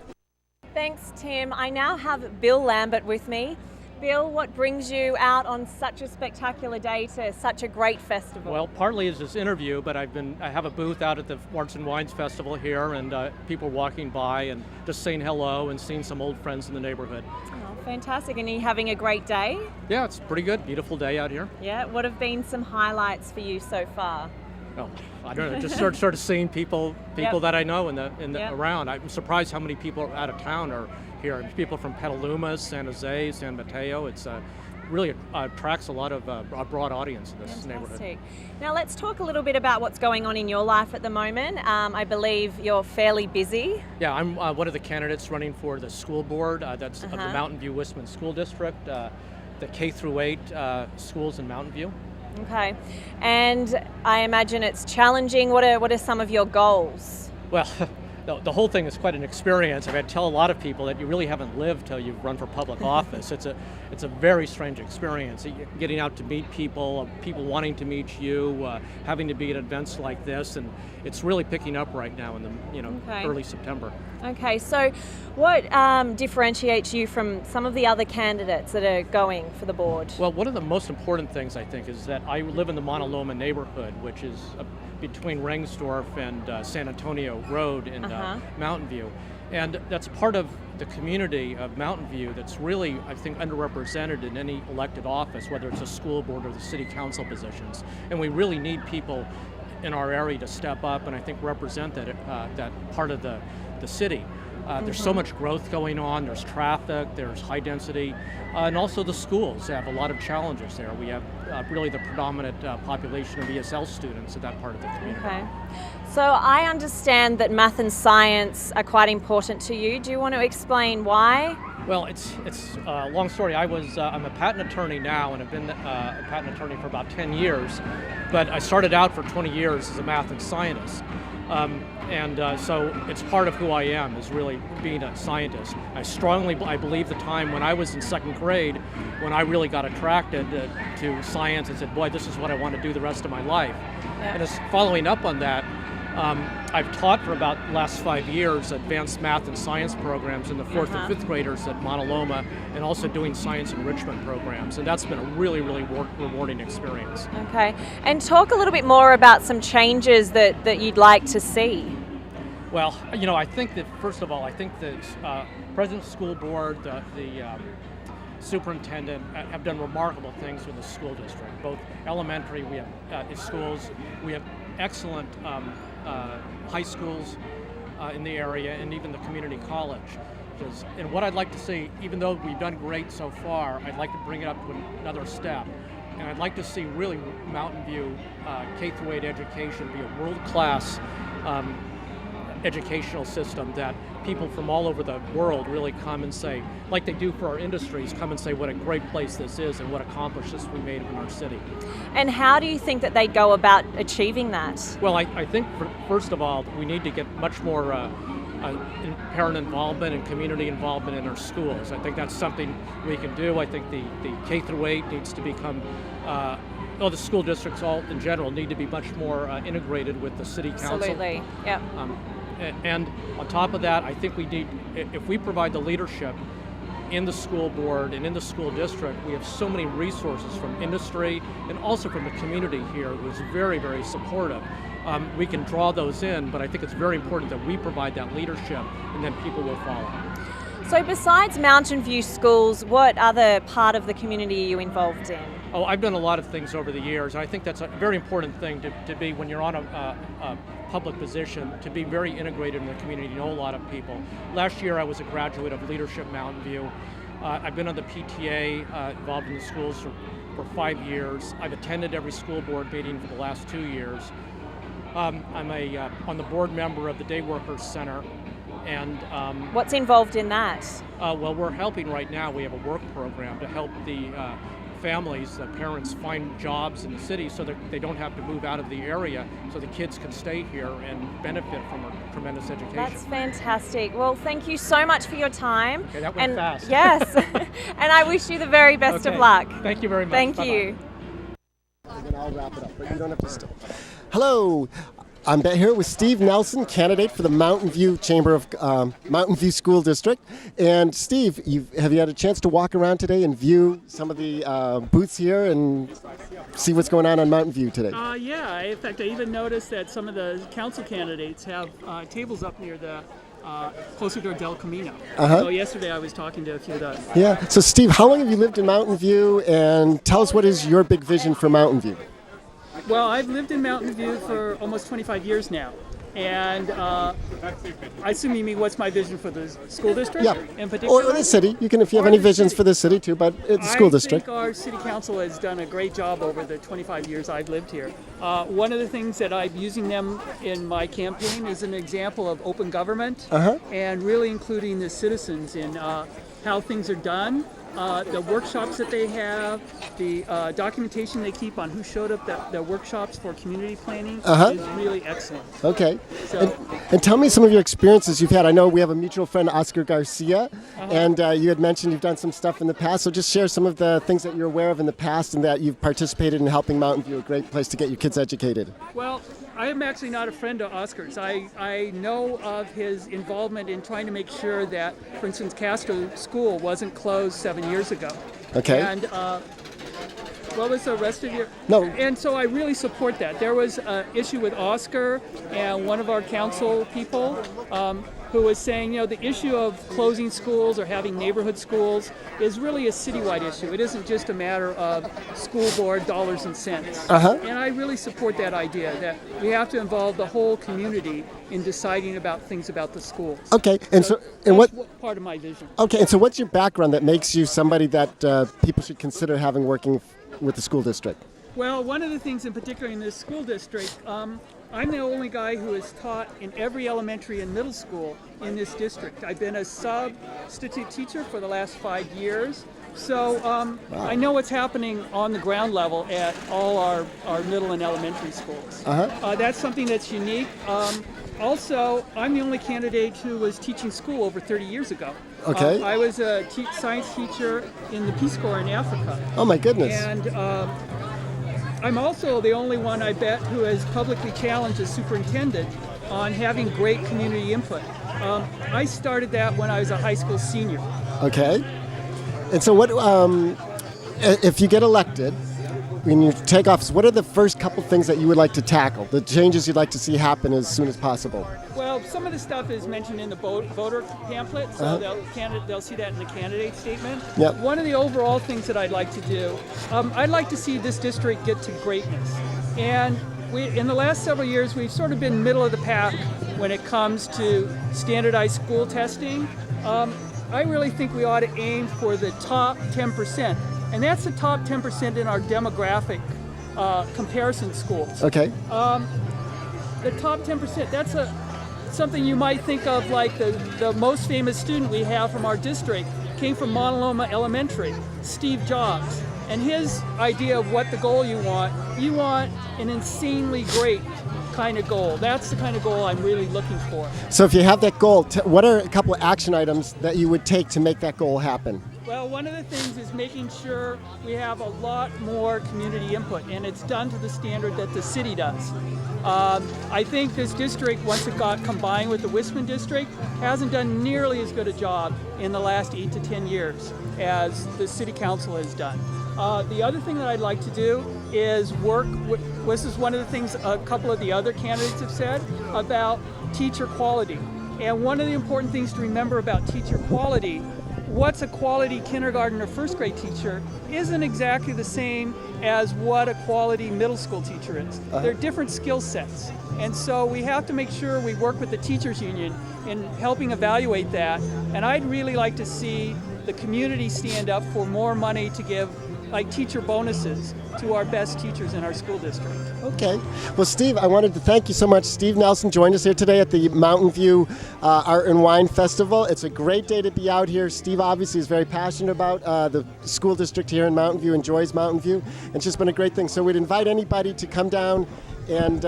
Thanks, Tim. I now have Bill Lambert with me. Bill, what brings you out on such a spectacular day to such a great festival? Well, partly is this interview, but I have a booth out at the Arts and Wines Festival here, and people walking by and just saying hello and seeing some old friends in the neighborhood. Oh, fantastic. And are you having a great day? Yeah, it's pretty good. Beautiful day out here. Yeah. What have been some highlights for you so far? Oh, I don't know. Just sort of seeing people Yep. that I know Yep. around. I'm surprised how many people out of town are here. People from Petaluma, San Jose, San Mateo. It's really attracts a lot of a broad audience in this neighborhood. Fantastic. Now let's talk a little bit about what's going on in your life at the moment. I believe you're fairly busy. Yeah, I'm one of the candidates running for the school board. That's of the Mountain View Wistman School District, the K through 8 schools in Mountain View. Okay, and I imagine it's challenging. What are some of your goals? Well, the whole thing is quite an experience. I tell a lot of people that you really haven't lived till you've run for public office. It's a very strange experience. Getting out to meet people, people wanting to meet you, having to be at events like this, and it's really picking up right now in the early September. Okay, so what differentiates you from some of the other candidates that are going for the board? Well, one of the most important things I think is that I live in the Mauna Loma neighborhood, which is between Rengsdorf and San Antonio Road in Mountain View. And that's part of the community of Mountain View that's really, I think, underrepresented in any elected office, whether it's a school board or the city council positions. And we really need people in our area to step up and I think represent that part of the city. There's so much growth going on, there's traffic, there's high density, and also the schools have a lot of challenges there. We have really the predominant population of ESL students in that part of the community. Okay. So I understand that math and science are quite important to you. Do you want to explain why? Well, it's a long story. I'm a patent attorney now, and I've been a patent attorney for about 10 years, but I started out for 20 years as a math and scientist. So it's part of who I am, is really being a scientist. I believe the time when I was in second grade, when I really got attracted to science and said, boy, this is what I want to do the rest of my life. Yeah. And as following up on that, I've taught for about the last 5 years advanced math and science programs in the 4th and 5th graders at Mauna Loma, and also doing science enrichment programs. And that's been a really, really rewarding experience. Okay. And talk a little bit more about some changes that you'd like to see. Well, I think that, first of all, I think that President of the School Board, the superintendent have done remarkable things with the school district. Both elementary, we have schools, we have excellent high schools in the area, and even the community college. And what I'd like to see, even though we've done great so far, I'd like to bring it up to another step. And I'd like to see really Mountain View K through 8 education be a world-class educational system that people from all over the world really come and say, like they do for our industries, come and say what a great place this is and what accomplishments we made in our city. And how do you think that they go about achieving that? Well, I think first of all, we need to get much more parent involvement and community involvement in our schools. I think that's something we can do. I think the K through 8 needs to become, the school districts all in general need to be much more integrated with the city council. Absolutely, yeah. And on top of that, I think we need, if we provide the leadership in the school board and in the school district, we have so many resources from industry and also from the community here who's very, very supportive. We can draw those in, but I think it's very important that we provide that leadership and then people will follow. So besides Mountain View schools, what other part of the community are you involved in? Oh, I've done a lot of things over the years. I think that's a very important thing to be when you're on a public position, to be very integrated in the community, know a lot of people. Last year I was a graduate of Leadership Mountain View. I've been on the PTA, involved in the schools for 5 years. I've attended every school board meeting for the last 2 years. I'm on the board member of the Day Workers Center. And what's involved in that? Well, we're helping right now. We have a work program to help the families, the parents, find jobs in the city so that they don't have to move out of the area, so the kids can stay here and benefit from a tremendous education. That's fantastic. Well, thank you so much for your time. Okay, that went fast. Yes, and I wish you the very best of luck. Thank you very much. Thank Bye-bye. you. And then I'll wrap it up, but you don't have to stop. Hello. I'm here with Steve Nelson, candidate for the Mountain View Chamber of Mountain View School District. And Steve, have you had a chance to walk around today and view some of the booths here and see what's going on Mountain View today? Yeah. In fact, I even noticed that some of the council candidates have tables up near the closer to Del Camino. So yesterday I was talking to a few of those. Yeah. So Steve, how long have you lived in Mountain View? And tell us, what is your big vision for Mountain View? Well, I've lived in Mountain View for almost 25 years now, and I assume you mean what's my vision for the school district in particular? Or the city. You can, if you have any visions for the city too, but it's the school district. I think our city council has done a great job over the 25 years I've lived here. One of the things that I'm using them in my campaign is an example of open government and really including the citizens in how things are done. The workshops that they have, the documentation they keep on who showed up at the workshops for community planning is really excellent. Okay. And tell me some of your experiences you've had. I know we have a mutual friend, Oscar Garcia, and you had mentioned you've done some stuff in the past. So just share some of the things that you're aware of in the past and that you've participated in helping Mountain View, a great place to get your kids educated. Well, I am actually not a friend of Oscar's. I know of his involvement in trying to make sure that, for instance, Casper School wasn't closed 7 years ago. Okay. And what was the rest of your? No. And so I really support that. There was an issue with Oscar and one of our council people who was saying, the issue of closing schools or having neighborhood schools is really a citywide issue. It isn't just a matter of school board dollars and cents. And I really support that idea that we have to involve the whole community in deciding about things about the schools. Okay, and so and that's what part of my vision? Okay, and so what's your background that makes you somebody that people should consider having working with the school district? Well, one of the things in particular in this school district, I'm the only guy who has taught in every elementary and middle school in this district. I've been a substitute teacher for the last 5 years. So I know what's happening on the ground level at all our middle and elementary schools. That's something that's unique. Also, I'm the only candidate who was teaching school over 30 years ago. Okay. I was a science teacher in the Peace Corps in Africa. Oh my goodness. And I'm also the only one, I bet, who has publicly challenged a superintendent on having great community input. I started that when I was a high school senior. Okay. And so what, if you get elected, when you take office, what are the first couple things that you would like to tackle, the changes you'd like to see happen as soon as possible? Well, some of the stuff is mentioned in the voter pamphlet, so they'll see that in the candidate statement. Yep. One of the overall things that I'd like to do, I'd like to see this district get to greatness. And in the last several years, we've sort of been middle of the pack when it comes to standardized school testing. I really think we ought to aim for the top 10%. And that's the top 10% in our demographic comparison schools. Okay. The top 10%, something you might think of like the most famous student we have from our district came from Montaloma Elementary, Steve Jobs. And his idea of what the goal you want an insanely great kind of goal. That's the kind of goal I'm really looking for. So if you have that goal, what are a couple of action items that you would take to make that goal happen? Well, one of the things is making sure we have a lot more community input, and it's done to the standard that the city does. I think this district, once it got combined with the Wisman district, hasn't done nearly as good a job in the last 8 to 10 years as the city council has done. The other thing that I'd like to do is work with, this is one of the things a couple of the other candidates have said about teacher quality. And one of the important things to remember about teacher quality, what's a quality kindergarten or first grade teacher isn't exactly the same as what a quality middle school teacher is. They're different skill sets. And so we have to make sure we work with the teachers union in helping evaluate that. And I'd really like to see the community stand up for more money to give like teacher bonuses to our best teachers in our school district. Okay. Well, Steve, I wanted to thank you so much. Steve Nelson joined us here today at the Mountain View Art and Wine Festival. It's a great day to be out here. Steve obviously is very passionate about the school district here in Mountain View, enjoys Mountain View. It's just been a great thing. So we'd invite anybody to come down and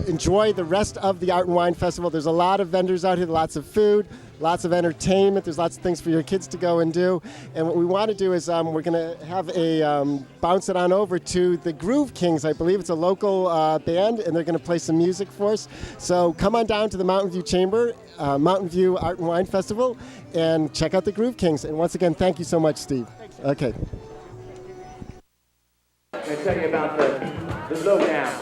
enjoy the rest of the Art and Wine Festival. There's a lot of vendors out here, lots of food, lots of entertainment. There's lots of things for your kids to go and do. And what we want to do is we're going to have a bounce it on over to the Groove Kings. I believe it's a local band, and they're going to play some music for us. So come on down to the Mountain View Chamber, Mountain View Art and Wine Festival, and check out the Groove Kings. And once again, thank you so much, Steve. Okay. I'm going to tell you about the lowdown.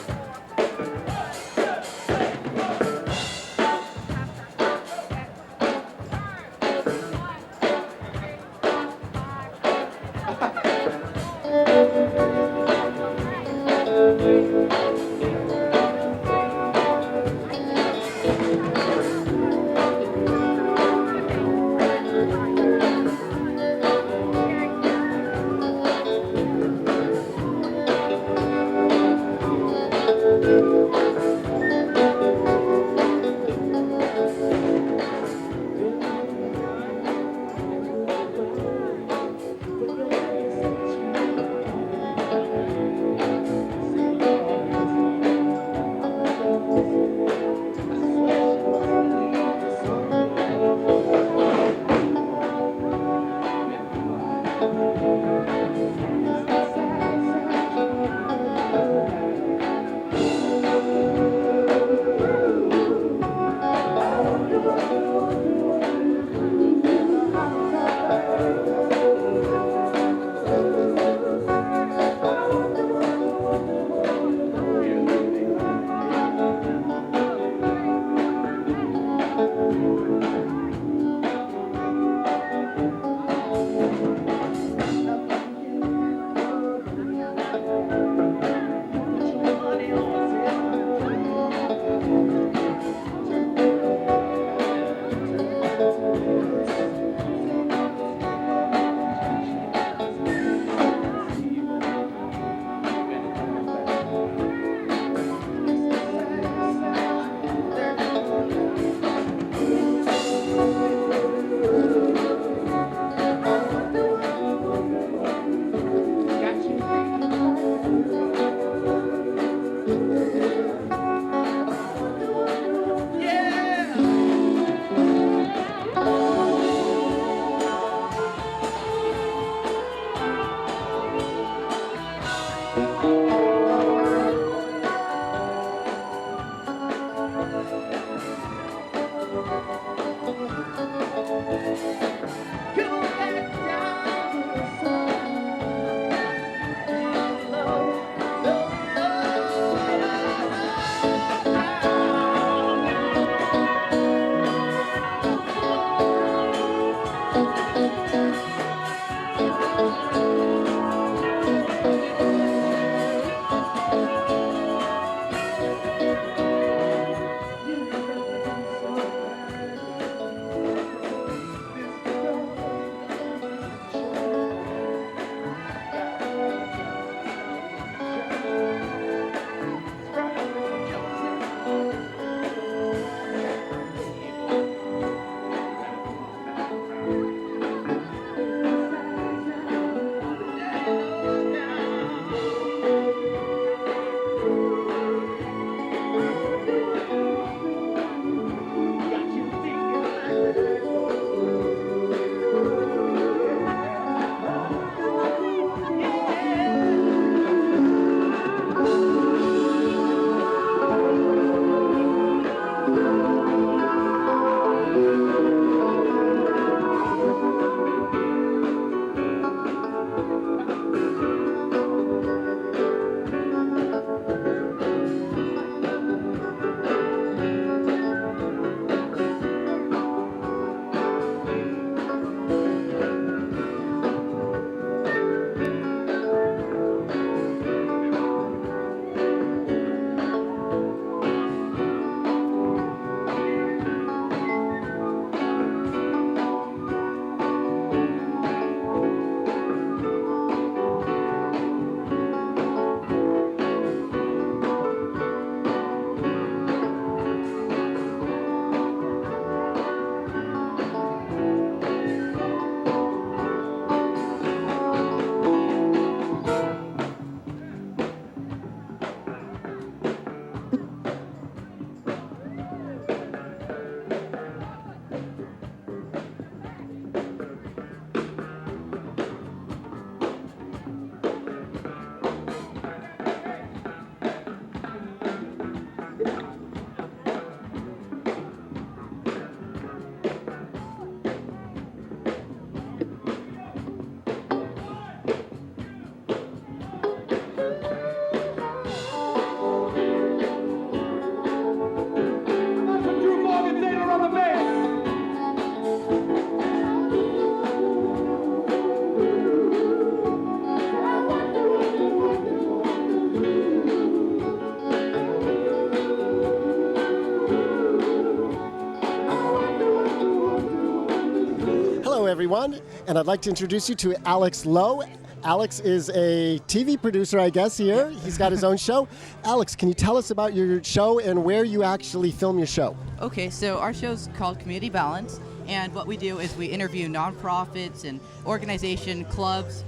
everyone. And I'd like to introduce you to Alex Lowe. Alex is a TV producer, I guess, here. He's got his own show. Alex, can you tell us about your show and where you actually film your show? Okay, so our show's called Community Balance, and what we do is we interview nonprofits and organization, clubs,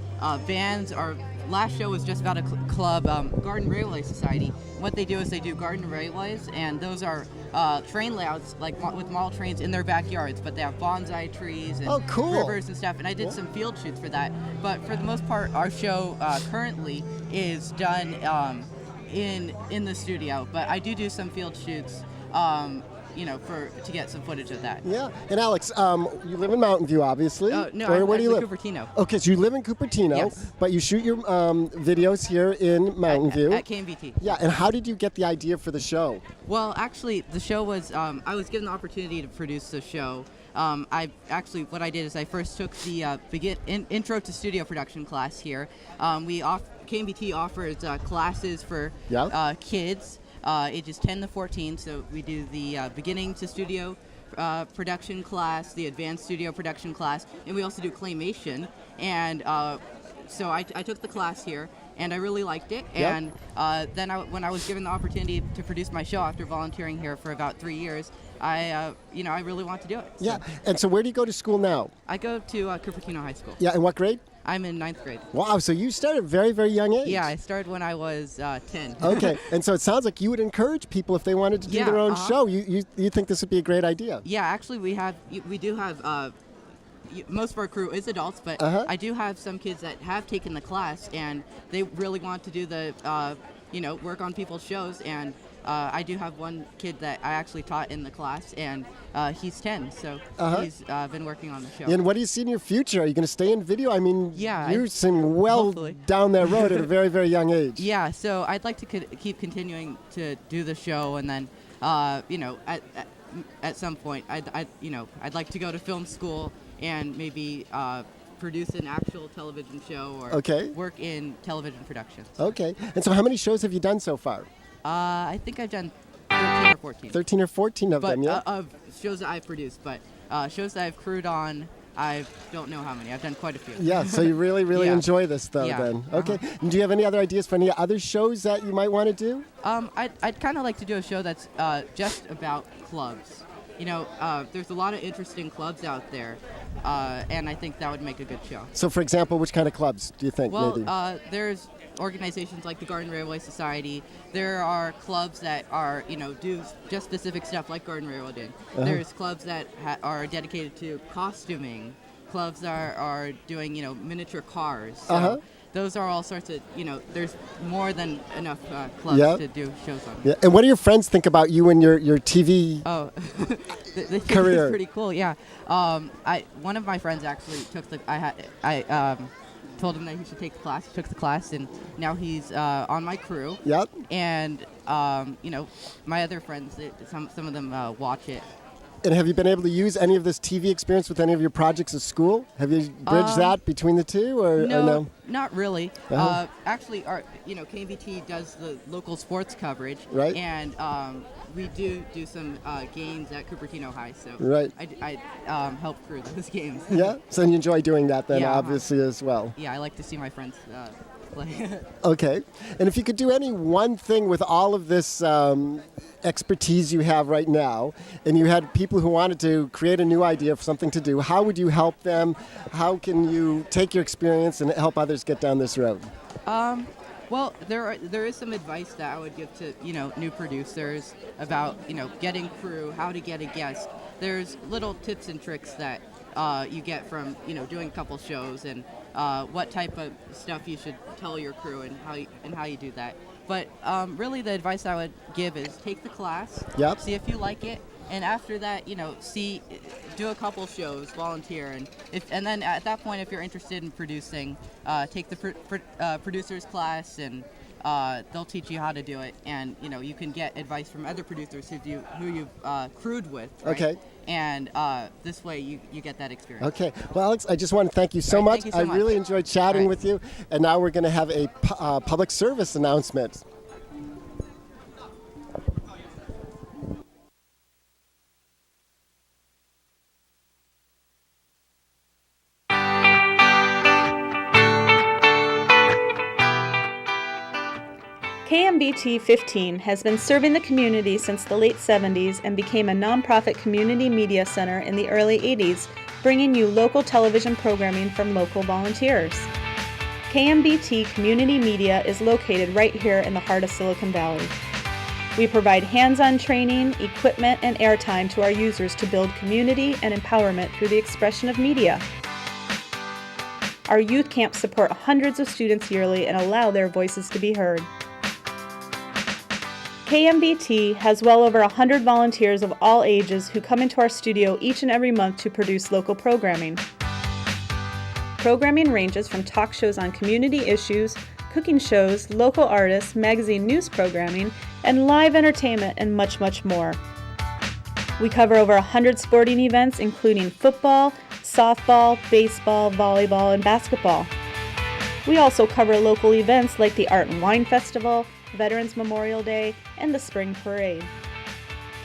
bands. Our last show was just about a club, Garden Railway Society. What they do is they do garden railways, and those are train layouts like with model trains in their backyards, but they have bonsai trees and rivers and stuff, and I did some field shoots for that. But for the most part, our show currently is done in the studio, but I do some field shoots to get some footage of that. Yeah. And Alex, you live in Mountain View, obviously. No, where do you live? Cupertino. Okay, so you live in Cupertino, yes. But you shoot your videos here in Mountain View. At KMVT. Yeah, and how did you get the idea for the show? Well, actually, the show was, I was given the opportunity to produce the show. What I did is I first took the intro to studio production class here. KMVT offers classes for kids. Ages 10 to 14, so we do the beginning to studio production class, the advanced studio production class, and we also do claymation. And so I took the class here, and I really liked it. And then when I was given the opportunity to produce my show after volunteering here for about 3 years, I really want to do it. So. Yeah, and so where do you go to school now? I go to Cupertino High School. Yeah, and what grade? I'm in 9th grade. Wow, so you started at a very, very young age. Yeah, I started when I was 10. Okay, and so it sounds like you would encourage people if they wanted to do their own show. You think this would be a great idea? Yeah, actually we do have most of our crew is adults, but I do have some kids that have taken the class and they really want to do the work on people's shows, and I do have one kid that I actually taught in the class, and he's 10, so he's been working on the show. And what do you see in your future? Are you going to stay in video? I mean, you seem well hopefully. Down that road at a very, very young age. Yeah, so I'd like to keep continuing to do the show, and then, at some point, I'd like to go to film school and maybe produce an actual television show or work in television productions. Okay, and so how many shows have you done so far? I think I've done 13 or 14. 13 or 14 of them, yeah? Of shows that I've produced, but shows that I've crewed on, I don't know how many. I've done quite a few. Yeah, so you really, really enjoy this, though, then. Okay. And do you have any other ideas for any other shows that you might want to do? I'd kind of like to do a show that's just about clubs. There's a lot of interesting clubs out there, and I think that would make a good show. So, for example, which kind of clubs do you think, maybe? Well, there's organizations like the Garden Railway Society. There are clubs that are, do just specific stuff like Garden Railway did. There's clubs that are dedicated to costuming. Clubs that are doing, miniature cars. So those are all sorts of, there's more than enough clubs to do shows on. Yeah. And what do your friends think about you and your TV the career? It's pretty cool, yeah. One of my friends actually took told him that he should take the class. He took the class, and now he's on my crew. Yep. And my other friends, some of them watch it. And have you been able to use any of this TV experience with any of your projects at school? Have you bridged that between the two, or no? Not really. Actually, our KMVT does the local sports coverage, right? And we do some games at Cupertino High, so I help crew those games. Yeah, so you enjoy doing that then, obviously, as well. Yeah, I like to see my friends play. Okay, and if you could do any one thing with all of this expertise you have right now, and you had people who wanted to create a new idea for something to do, how would you help them? How can you take your experience and help others get down this road? Well, there is some advice that I would give to new producers about getting crew, how to get a guest. There's little tips and tricks that you get from doing a couple shows, and what type of stuff you should tell your crew and how you do that. But really, the advice I would give is take the class, see if you like it, and after that, do a couple shows, volunteer, and then at that point, if you're interested in producing, take the producer's class, and they'll teach you how to do it, and you can get advice from other producers who you've crewed with. Right? Okay. And this way, you get that experience. Okay. Well, Alex, I just want to thank you so much. Thank you so much. I really enjoyed chatting with you, and now we're going to have a public service announcement. KMVT 15 has been serving the community since the late 70s and became a nonprofit community media center in the early 80s, bringing you local television programming from local volunteers. KMVT Community Media is located right here in the heart of Silicon Valley. We provide hands-on training, equipment, and airtime to our users to build community and empowerment through the expression of media. Our youth camps support hundreds of students yearly and allow their voices to be heard. KMVT has well over 100 volunteers of all ages who come into our studio each and every month to produce local programming. Programming ranges from talk shows on community issues, cooking shows, local artists, magazine news programming, and live entertainment, and much, much more. We cover over 100 sporting events, including football, softball, baseball, volleyball, and basketball. We also cover local events like the Art and Wine Festival, Veterans Memorial Day, and the Spring Parade.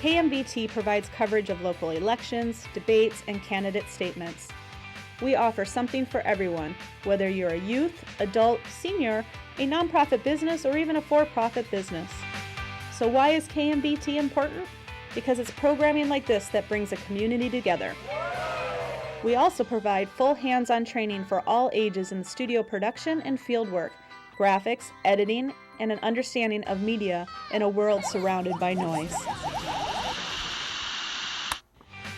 KMVT provides coverage of local elections, debates, and candidate statements. We offer something for everyone, whether you're a youth, adult, senior, a nonprofit business, or even a for-profit business. So why is KMVT important? Because it's programming like this that brings a community together. We also provide full hands-on training for all ages in studio production and field work, graphics, editing, and an understanding of media in a world surrounded by noise.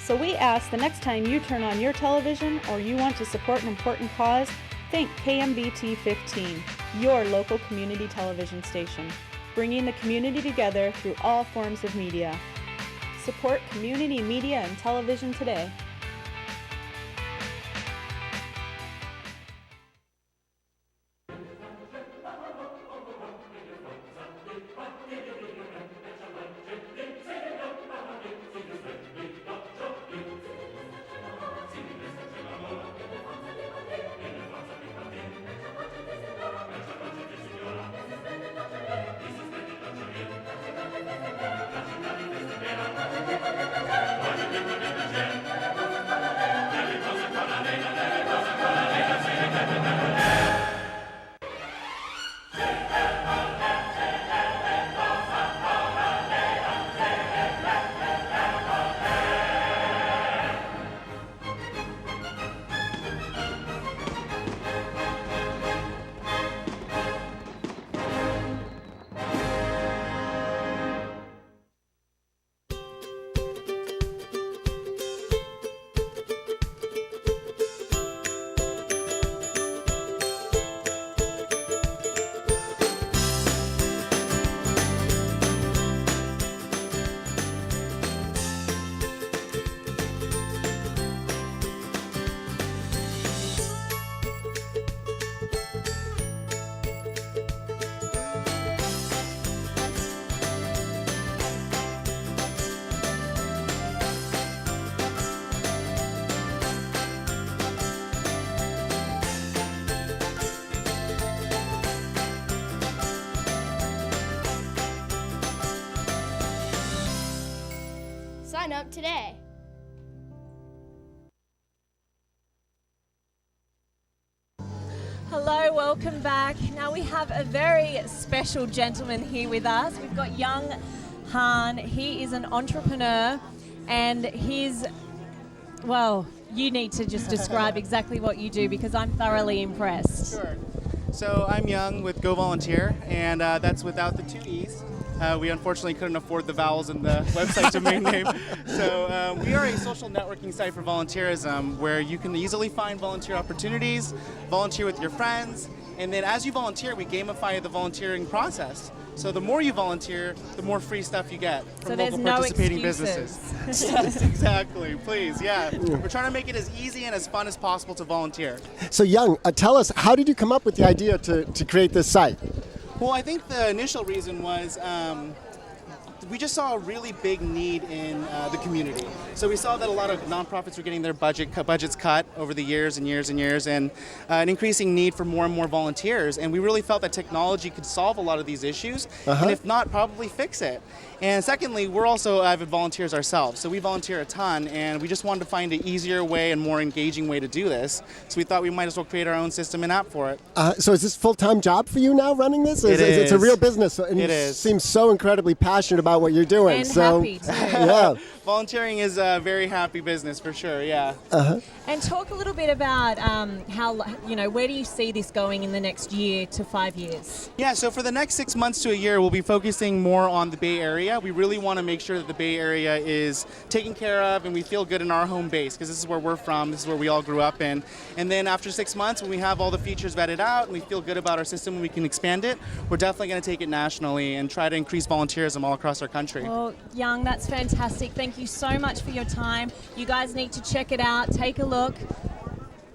So we ask the next time you turn on your television or you want to support an important cause, think KMVT 15, your local community television station, bringing the community together through all forms of media. Support community media and television today. Sign up today. Hello, welcome back. Now we have a very special gentleman here with us. We've got young Han. He is an entrepreneur and he's, well, you need to just describe exactly what you do because I'm thoroughly impressed. Sure. So I'm Young with Go Volunteer, and that's without the 2 E's. We unfortunately couldn't afford the vowels in the website domain name. So we are a social networking site for volunteerism where you can easily find volunteer opportunities, volunteer with your friends, and then as you volunteer, we gamify the volunteering process. So the more you volunteer, the more free stuff you get from local participating businesses. Yes, exactly. Please, yeah. We're trying to make it as easy and as fun as possible to volunteer. So Young, tell us, how did you come up with the idea to create this site? Well, I think the initial reason was we just saw a really big need in the community. So we saw that a lot of nonprofits were getting their budgets cut over the years and years and years, and an increasing need for more and more volunteers. And we really felt that technology could solve a lot of these issues, and if not, probably fix it. And secondly, we're also avid volunteers ourselves, so we volunteer a ton, and we just wanted to find an easier way and more engaging way to do this. So we thought we might as well create our own system and app for it. So is this a full-time job for you now, running this? It is. It's a real business, and It you is. seem so incredibly passionate about what you're doing. And so, happy, too. Yeah. Volunteering is a very happy business for sure, yeah. And talk a little bit about how, where do you see this going in the next year to 5 years? Yeah, so for the next 6 months to a year, we'll be focusing more on the Bay Area. We really want to make sure that the Bay Area is taken care of and we feel good in our home base, because this is where we're from, this is where we all grew up in. And then after 6 months, when we have all the features vetted out and we feel good about our system and we can expand it, we're definitely going to take it nationally and try to increase volunteerism all across our country. Well, Young, that's fantastic. Thank you so much for your time. You guys need to check it out. Take a look.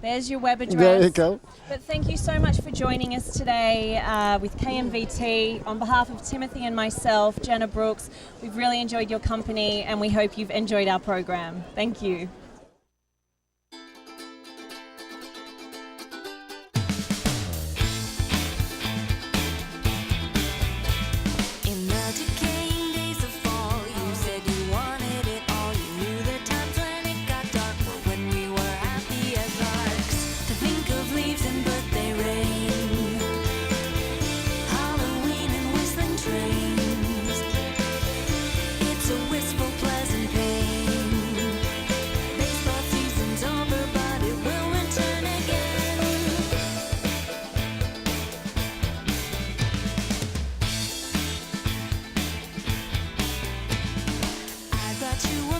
There's your web address. There you go. But thank you so much for joining us today with KMVT. On behalf of Timothy and myself, Jenna Brooks, we've really enjoyed your company and we hope you've enjoyed our program. Thank you. You